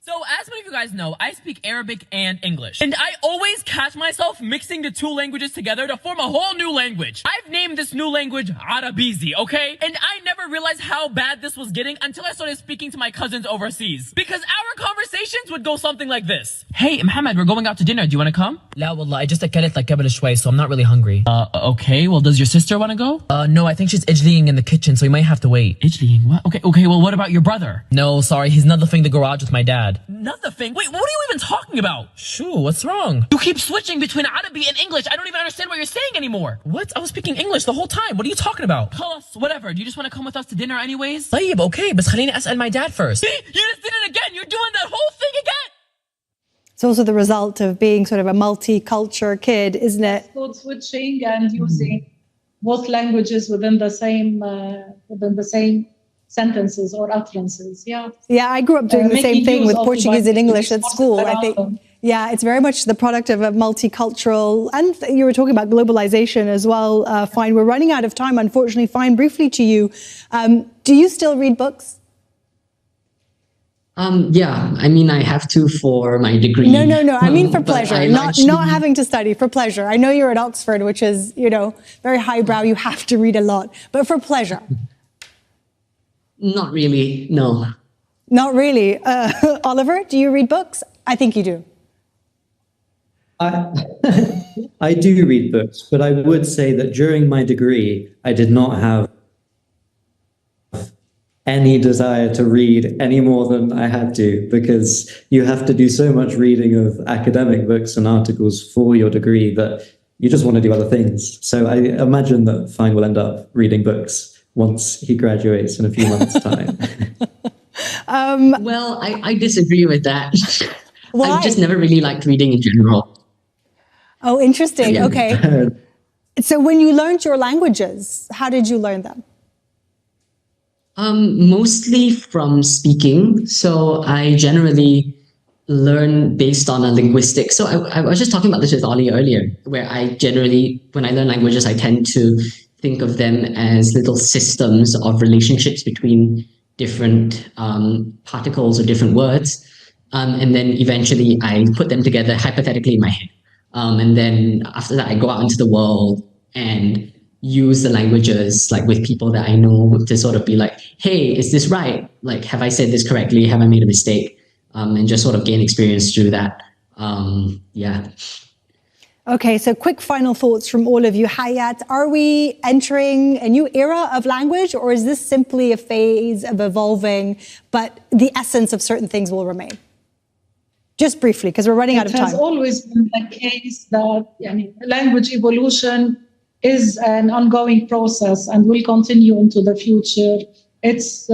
So, as many of you guys know, I speak Arabic and English. And I always catch myself mixing the two languages together to form a whole new language. I've named this new language Arabizi, okay? And I never realized how bad this was getting until I started speaking to my cousins overseas. Because our conversations would go something like this. Hey, Mohammed, we're going out to dinner. Do you want to come? La wallah, I just akalit like qabl shway, so I'm not really hungry. Okay, well, does your sister want to go? No, I think she's ijliing in the kitchen, so you might have to wait. Ijliing? What? Okay, well, what about your brother? No, sorry, he's nullifying the garage with my dad. Nothing. Wait, what are you even talking about? Shoo, what's wrong? You keep switching between Arabic and English. I don't even understand what you're saying anymore. What? I was speaking English the whole time. What are you talking about? Khalas, whatever. Do you just want to come with us to dinner anyways? طيب, okay, but خليني أسأل my dad first. See? You just did it again. You're doing that whole thing again. It's also the result of being sort of a multicultural kid, isn't it? Code switching and using both languages within the same sentences or utterances. Yeah, I grew up doing the same thing with Portuguese and English at school. I think, it's very much the product of a multicultural, and you were talking about globalization as well. Fine, we're running out of time, unfortunately. Fine, briefly to you. Do you still read books? Yeah, I mean, I have to for my degree. No. I mean for pleasure, not having to study, for pleasure. I know you're at Oxford, which is, very highbrow. You have to read a lot, but for pleasure. Not really, no. Not really. Oliver, do you read books? I think you do. I do read books, but I would say that during my degree, I did not have any desire to read any more than I had to, because you have to do so much reading of academic books and articles for your degree that you just want to do other things. So I imagine that Fine will end up reading books once he graduates in a few months' time. Well, I disagree with that. Why? I've just never really liked reading in general. Oh, interesting. Yeah. Okay. So when you learned your languages, how did you learn them? Mostly from speaking. So I generally learn based on a linguistic. So I was just talking about this with Ollie earlier, where I generally, when I learn languages, I tend to think of them as little systems of relationships between different particles or different words. And then eventually I put them together hypothetically in my head. And then after that, I go out into the world and use the languages like with people that I know to sort of be like, hey, is this right? Like, have I said this correctly? Have I made a mistake? And just sort of gain experience through that. Yeah. Okay, so quick final thoughts from all of you. Hayat, are we entering a new era of language, or is this simply a phase of evolving, but the essence of certain things will remain? Just briefly, because we're running out of time. It has always been the case that language evolution is an ongoing process and will continue into the future. It's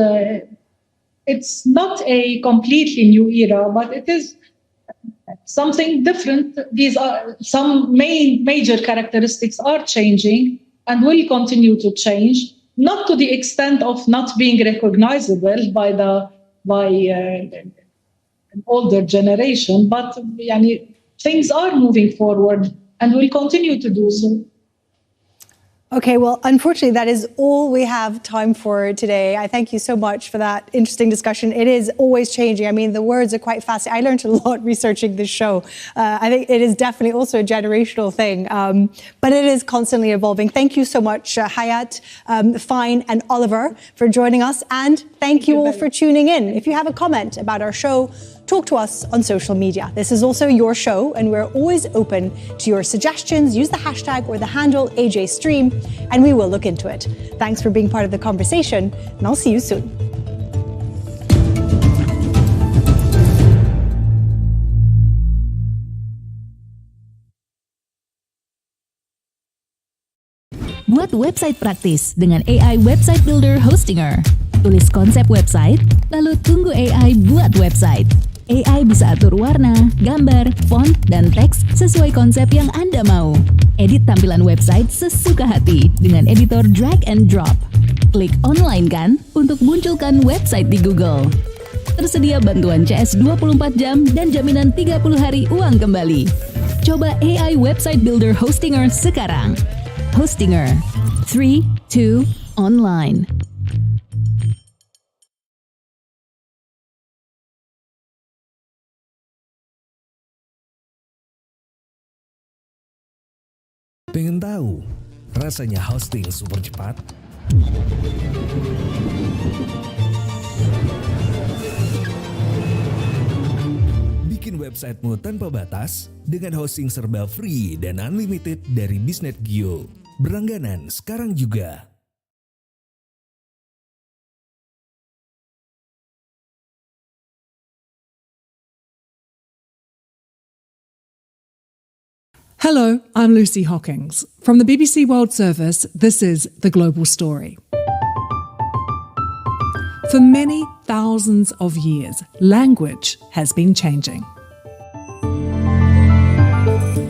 not a completely new era, but it is something different. These are some major characteristics are changing and will continue to change, not to the extent of not being recognizable by an older generation, but things are moving forward and will continue to do so. Okay, well, unfortunately, that is all we have time for today. I thank you so much for that interesting discussion. It is always changing. I mean, the words are quite fascinating. I learned a lot researching this show. I think it is definitely also a generational thing, but it is constantly evolving. Thank you so much, Hayat, Fine, and Oliver for joining us. And thank you all for tuning in. If you have a comment about our show, talk to us on social media. This is also your show, and we're always open to your suggestions. Use the hashtag or the handle AJStream, and we will look into it. Thanks for being part of the conversation, and I'll see you soon. Buat website praktis dengan AI Website Builder Hostinger. Tulis konsep website, lalu tunggu AI buat website. AI bisa atur warna, gambar, font, dan teks sesuai konsep yang Anda mau. Edit tampilan website sesuka hati dengan editor drag and drop. Klik online kan untuk munculkan website di Google. Tersedia bantuan CS 24 jam dan jaminan 30 hari uang kembali. Coba AI Website Builder Hostinger sekarang. Hostinger 3, 2, online. Pengen tahu rasanya hosting super cepat? Bikin websitemu tanpa batas dengan hosting serba free dan unlimited dari Bisnet Geo. Berlangganan sekarang juga. Hello, I'm Lucy Hockings. From the BBC World Service, this is The Global Story. For many thousands of years, language has been changing.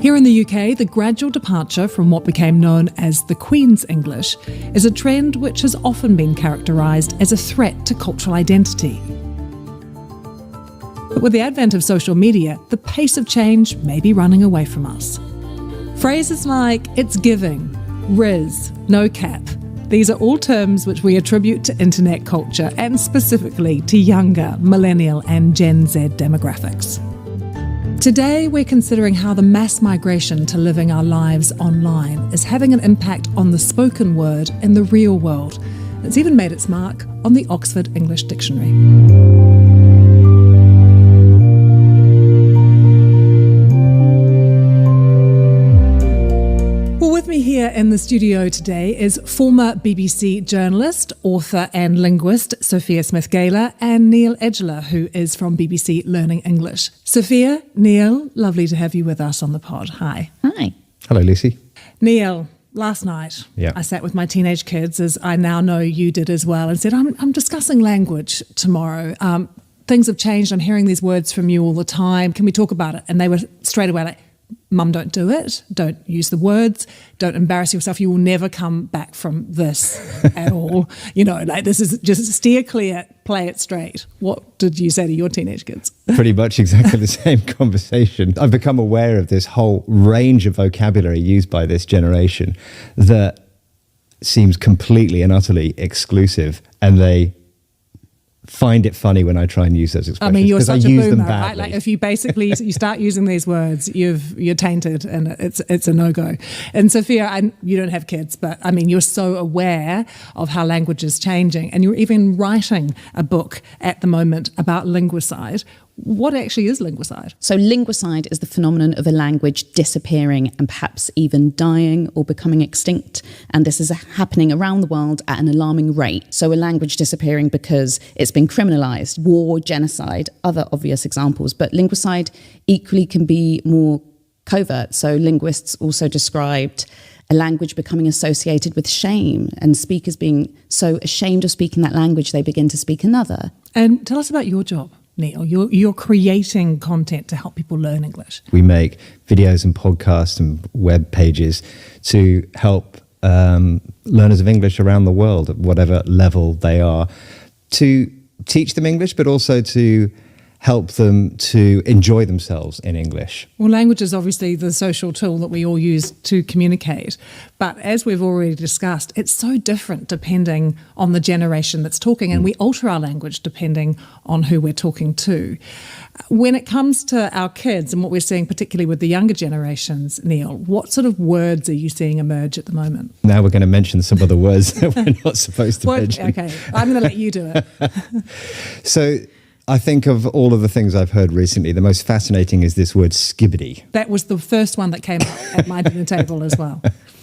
Here in the UK, the gradual departure from what became known as the Queen's English is a trend which has often been characterised as a threat to cultural identity. But with the advent of social media, the pace of change may be running away from us. Phrases like it's giving, riz, no cap, these are all terms which we attribute to internet culture and specifically to younger millennial and Gen Z demographics. Today, we're considering how the mass migration to living our lives online is having an impact on the spoken word in the real world. It's even made its mark on the Oxford English Dictionary. With me here in the studio today is former BBC journalist, author and linguist Sophia Smith-Gaylor and Neil Edgeler, who is from BBC Learning English. Sophia, Neil, lovely to have you with us on the pod. Hi. Hi. Hello, Lucy. Neil, last night I sat with my teenage kids, as I now know you did as well, and said, I'm discussing language tomorrow. Things have changed. I'm hearing these words from you all the time. Can we talk about it? And they were straight away like, Mum, don't do it. Don't use the words. Don't embarrass yourself. You will never come back from this at all. You know, like this is just steer clear, play it straight. What did you say to your teenage kids? Pretty much exactly the same conversation. I've become aware of this whole range of vocabulary used by this generation that seems completely and utterly exclusive, and they find it funny when I try and use those expressions. I mean, you're such a use them boomer, badly. right? Like if you basically you start using these words, you're tainted, and it's a no-go. And Sophia, you don't have kids, but I mean, you're so aware of how language is changing, and you're even writing a book at the moment about linguicide. What actually is linguicide? So linguicide is the phenomenon of a language disappearing and perhaps even dying or becoming extinct. And this is happening around the world at an alarming rate. So a language disappearing because it's been criminalized, war, genocide, other obvious examples. But linguicide equally can be more covert. So linguists also described a language becoming associated with shame and speakers being so ashamed of speaking that language, they begin to speak another. And tell us about your job, Neil. You're creating content to help people learn English. We make videos and podcasts and web pages to help learners of English around the world at whatever level they are, to teach them English, but also to help them to enjoy themselves in English. Well, language is obviously the social tool that we all use to communicate. But as we've already discussed, it's so different depending on the generation that's talking, and we alter our language depending on who we're talking to. When it comes to our kids and what we're seeing, particularly with the younger generations, Neil, what sort of words are you seeing emerge at the moment? Now we're going to mention some of the words that we're not supposed to mention. Okay, I'm going to let you do it. So I think of all of the things I've heard recently, the most fascinating is this word skibbity. That was the first one that came up at my dinner table as well.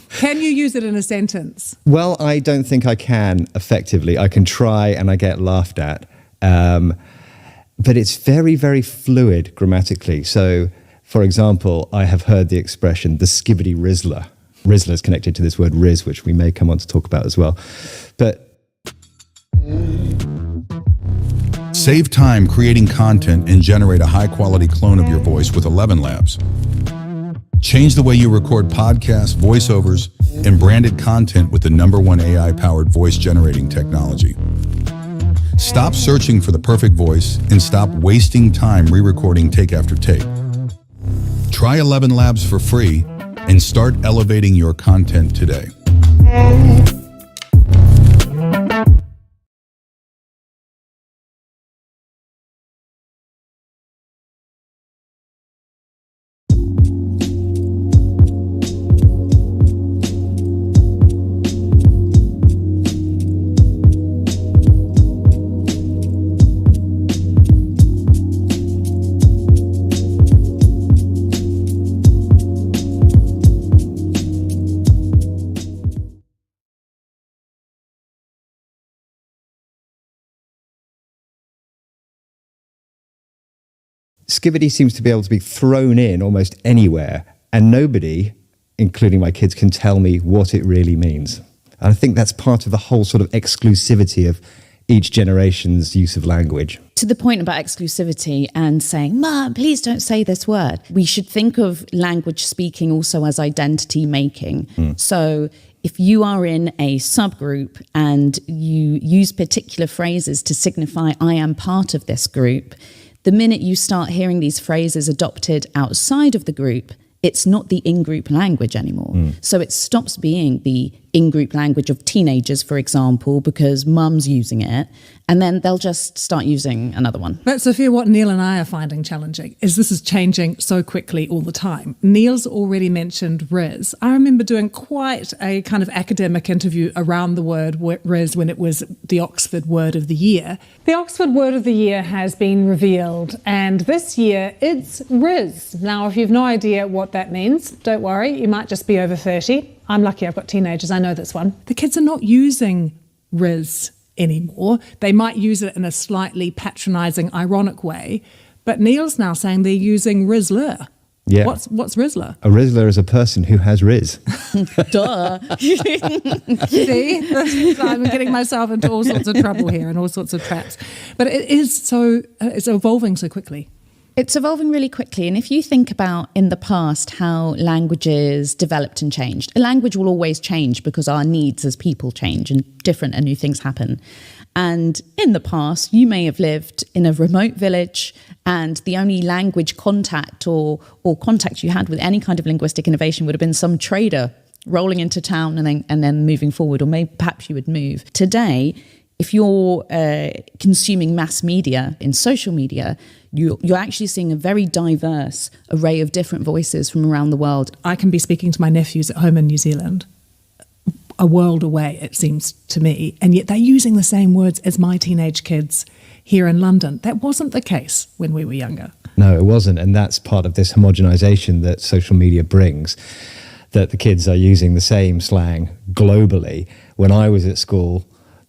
Can you use it in a sentence? Well, I don't think I can effectively. I can try and I get laughed at. But it's very, very fluid grammatically. So, for example, I have heard the expression, the skibbity rizzler. Rizzler is connected to this word riz, which we may come on to talk about as well. But save time creating content and generate a high-quality clone of your voice with 11 Labs. Change the way you record podcasts, voiceovers, and branded content with the #1 AI-powered voice-generating technology. Stop searching for the perfect voice and stop wasting time re-recording take after take. Try 11 Labs for free and start elevating your content today. skibbity seems to be able to be thrown in almost anywhere, and nobody, including my kids, can tell me what it really means. And I think that's part of the whole sort of exclusivity of each generation's use of language. To the point about exclusivity and saying, Mom, please don't say this word. We should think of language speaking also as identity making. So if you are in a subgroup and you use particular phrases to signify I am part of this group, the minute you start hearing these phrases adopted outside of the group, it's not the in-group language anymore. So it stops being the in-group language of teenagers, for example, because mum's using it, and then they'll just start using another one. But Sophia, what Neil and I are finding challenging is this is changing so quickly all the time. Neil's already mentioned Riz. I remember doing quite a kind of academic interview around the word Riz when it was the Oxford Word of the Year. The Oxford Word of the Year has been revealed, and this year it's Riz. Now, if you've no idea what that means, don't worry, you might just be over 30. I'm lucky I've got teenagers, I know this one. The kids are not using Riz anymore. They might use it in a slightly patronising, ironic way, but Neil's now saying they're using Rizzler. Yeah. What's Rizzler? A Rizzler is a person who has Riz. Duh. See? I'm getting myself into all sorts of trouble here and all sorts of traps. But it is so, it's evolving so quickly. It's evolving really quickly. And if you think about in the past how languages developed and changed, a language will always change because our needs as people change and different and new things happen. And in the past, you may have lived in a remote village and the only language contact or contact you had with any kind of linguistic innovation would have been some trader rolling into town and then moving forward, or maybe perhaps you would move. Today, if you're consuming mass media in social media, you're actually seeing a very diverse array of different voices from around the world. I can be speaking to my nephews at home in New Zealand, a world away, it seems to me, and yet they're using the same words as my teenage kids here in London. That wasn't the case when we were younger. No, it wasn't. And that's part of this homogenization that social media brings, that the kids are using the same slang globally. When I was at school,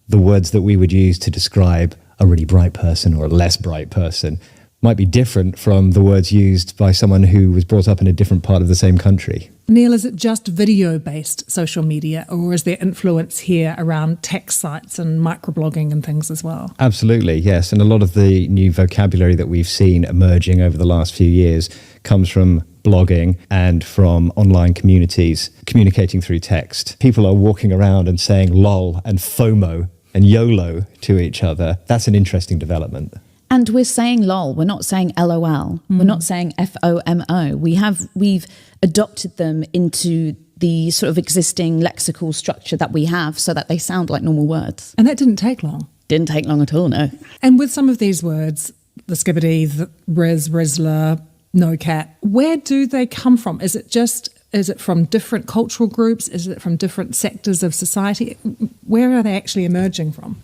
the words that we would use to describe a really bright person or a less bright person might be different from the words used by someone who was brought up in a different part of the same country. Neil, is it just video-based social media, or is there influence here around text sites and microblogging and things as well? Absolutely, yes. And a lot of the new vocabulary that we've seen emerging over the last few years comes from blogging and from online communities communicating through text. People are walking around and saying lol and FOMO and YOLO to each other. That's an interesting development. And we're saying lol, we're not saying LOL, we're not saying FOMO. We've adopted them into the sort of existing lexical structure that we have so that they sound like normal words. And that didn't take long. Didn't take long at all, no. And with some of these words, the skibbity, the riz, rizzler, no cat, where do they come from? Is it from different cultural groups? Is it from different sectors of society? Where are they actually emerging from?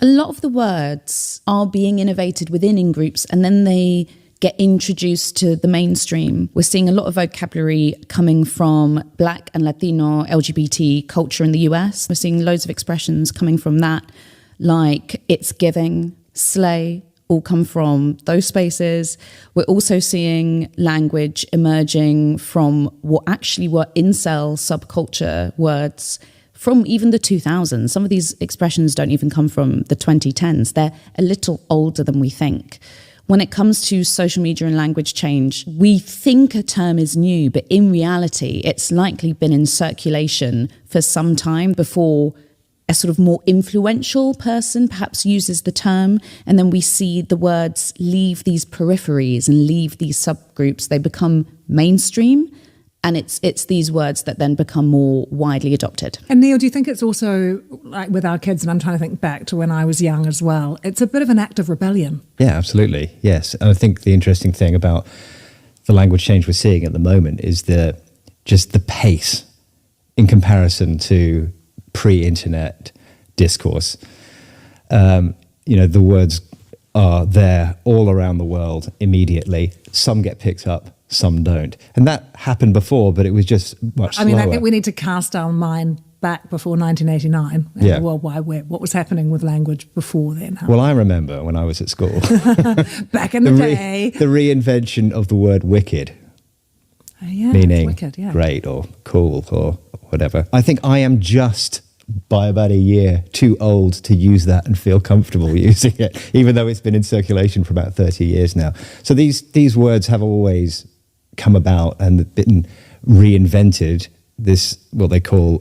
A lot of the words are being innovated within in-groups and then they get introduced to the mainstream. We're seeing a lot of vocabulary coming from Black and Latino LGBT culture in the US. We're seeing loads of expressions coming from that, like it's giving, slay, all come from those spaces. We're also seeing language emerging from what actually were incel subculture words from even the 2000s. Some of these expressions don't even come from the 2010s. They're a little older than we think. When it comes to social media and language change, we think a term is new, but in reality, it's likely been in circulation for some time before a sort of more influential person perhaps uses the term. And then we see the words leave these peripheries and leave these subgroups. They become mainstream. And it's these words that then become more widely adopted. And Neil, do you think it's also, like with our kids, and I'm trying to think back to when I was young as well, it's a bit of an act of rebellion? Yeah, absolutely. Yes. And I think the interesting thing about the language change we're seeing at the moment is just the pace in comparison to pre-internet discourse. The words are there all around the world immediately. Some get picked up, some don't. And that happened before, but it was just much slower. I think we need to cast our mind back before 1989 and the World Wide Web. What was happening with language before then? Well, I remember when I was at school. Back in the day. The reinvention of the word wicked. Meaning wicked, great or cool or whatever. I think I am just by about a year too old to use that and feel comfortable using it, even though it's been in circulation for about 30 years now. So these words have always come about and been reinvented, this what they call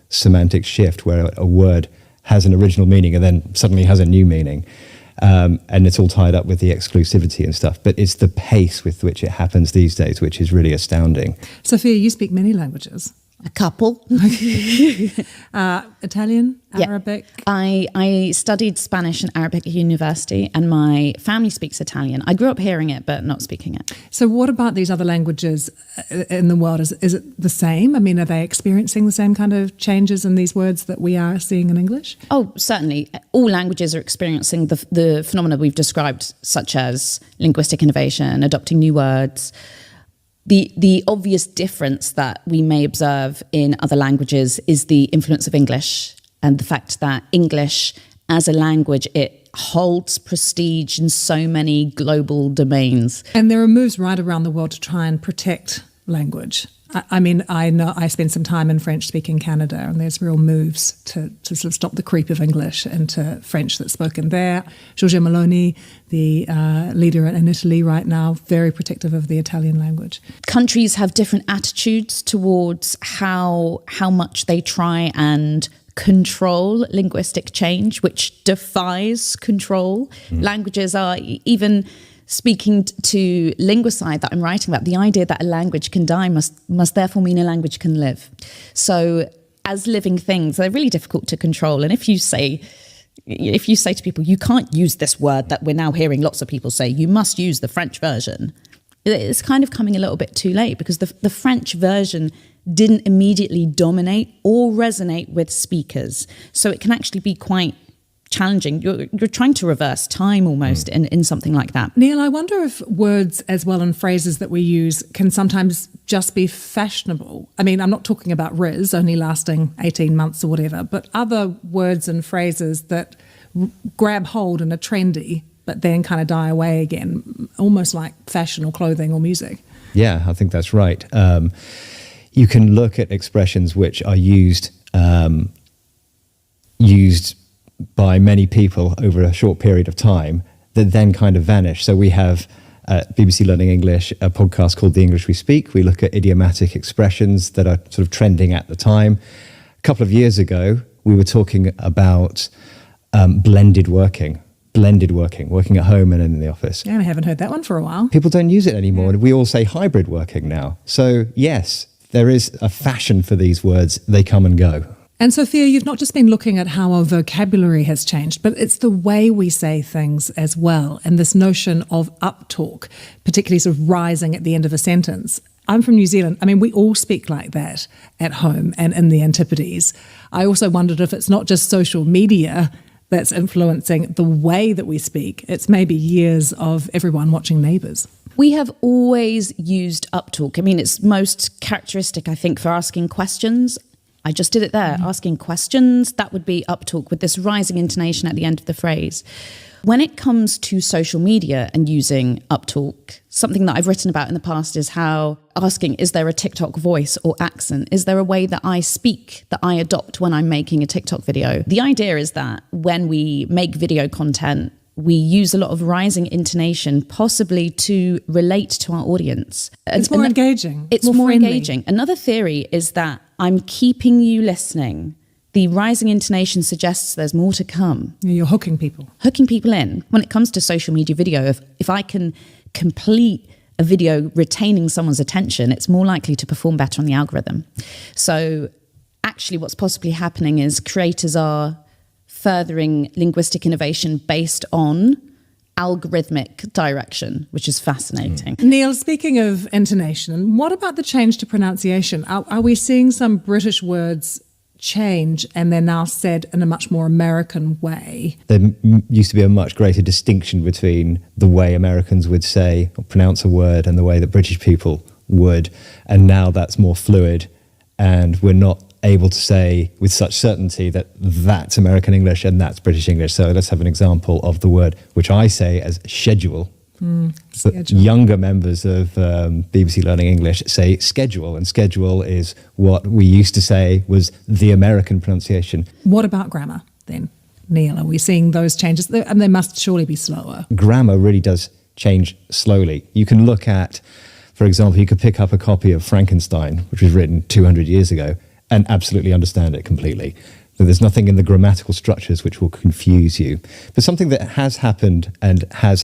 semantic shift, where a word has an original meaning and then suddenly has a new meaning. And it's all tied up with the exclusivity and stuff. But it's the pace with which it happens these days, which is really astounding. Sophia, you speak many languages. A couple. Italian, Arabic? I studied Spanish and Arabic at university, and my family speaks Italian. I grew up hearing it, but not speaking it. So what about these other languages in the world? Is it the same? I mean, are they experiencing the same kind of changes in these words that we are seeing in English? Oh, certainly. All languages are experiencing the phenomena we've described, such as linguistic innovation, adopting new words. The obvious difference that we may observe in other languages is the influence of English and the fact that English as a language, it holds prestige in so many global domains. And there are moves right around the world to try and protect language. I mean, I know I spent some time in French-speaking Canada, and there's real moves to sort of stop the creep of English into French that's spoken there. Giorgia Meloni, the leader in Italy right now, very protective of the Italian language. Countries have different attitudes towards how much they try and control linguistic change, which defies control. Languages are, even speaking to Linguicide that I'm writing about, the idea that a language can die must therefore mean a language can live. So as living things, they're really difficult to control. And if you say to people, you can't use this word that we're now hearing lots of people say, you must use the French version, it's kind of coming a little bit too late, because the French version didn't immediately dominate or resonate with speakers. So it can actually be quite challenging. You're trying to reverse time almost in something like that. Neil, I wonder if words as well and phrases that we use can sometimes just be fashionable. I mean, I'm not talking about Riz only lasting 18 months or whatever, but other words and phrases that grab hold and are trendy, but then kind of die away again, almost like fashion or clothing or music. Yeah, I think that's right. You can look at expressions which are used by many people over a short period of time that then kind of vanish. So we have BBC Learning English, a podcast called The English We Speak. We look at idiomatic expressions that are sort of trending at the time. A couple of years ago, we were talking about blended working, working at home and in the office. Yeah, I haven't heard that one for a while. People don't use it anymore. We all say hybrid working now. So yes, there is a fashion for these words. They come and go. And Sophia, you've not just been looking at how our vocabulary has changed, but it's the way we say things as well. And this notion of uptalk, particularly sort of rising at the end of a sentence. I'm from New Zealand. I mean, we all speak like that at home and in the Antipodes. I also wondered if it's not just social media that's influencing the way that we speak. It's maybe years of everyone watching Neighbours. We have always used uptalk. I mean, it's most characteristic, I think, for asking questions. I just did it there, asking questions. That would be uptalk with this rising intonation at the end of the phrase. When it comes to social media and using uptalk, something that I've written about in the past is how asking, is there a TikTok voice or accent? Is there a way that I speak, that I adopt when I'm making a TikTok video? The idea is that when we make video content, we use a lot of rising intonation, possibly to relate to our audience. It's more engaging. It's more friendly. engaging. Another theory is that I'm keeping you listening. The rising intonation suggests there's more to come. You're hooking people. Hooking people in. When it comes to social media video, if I can complete a video retaining someone's attention, it's more likely to perform better on the algorithm. So actually what's possibly happening is creators are furthering linguistic innovation based on algorithmic direction, which is fascinating. Neil, speaking of intonation, what about the change to pronunciation? Are we seeing some British words change and they're now said in a much more American way? There used to be a much greater distinction between the way Americans would say or pronounce a word and the way that British people would. And now that's more fluid, and we're not able to say with such certainty that that's American English and that's British English. So let's have an example of the word which I say as schedule. So younger members of BBC Learning English say schedule, and schedule is what we used to say was the American pronunciation. What about grammar then, Neil? Are we seeing those changes? And they must surely be slower. Grammar really does change slowly. You can look at, for example, you could pick up a copy of Frankenstein, which was written 200 years ago, and absolutely understand it completely. So there's nothing in the grammatical structures which will confuse you. But something that has happened and has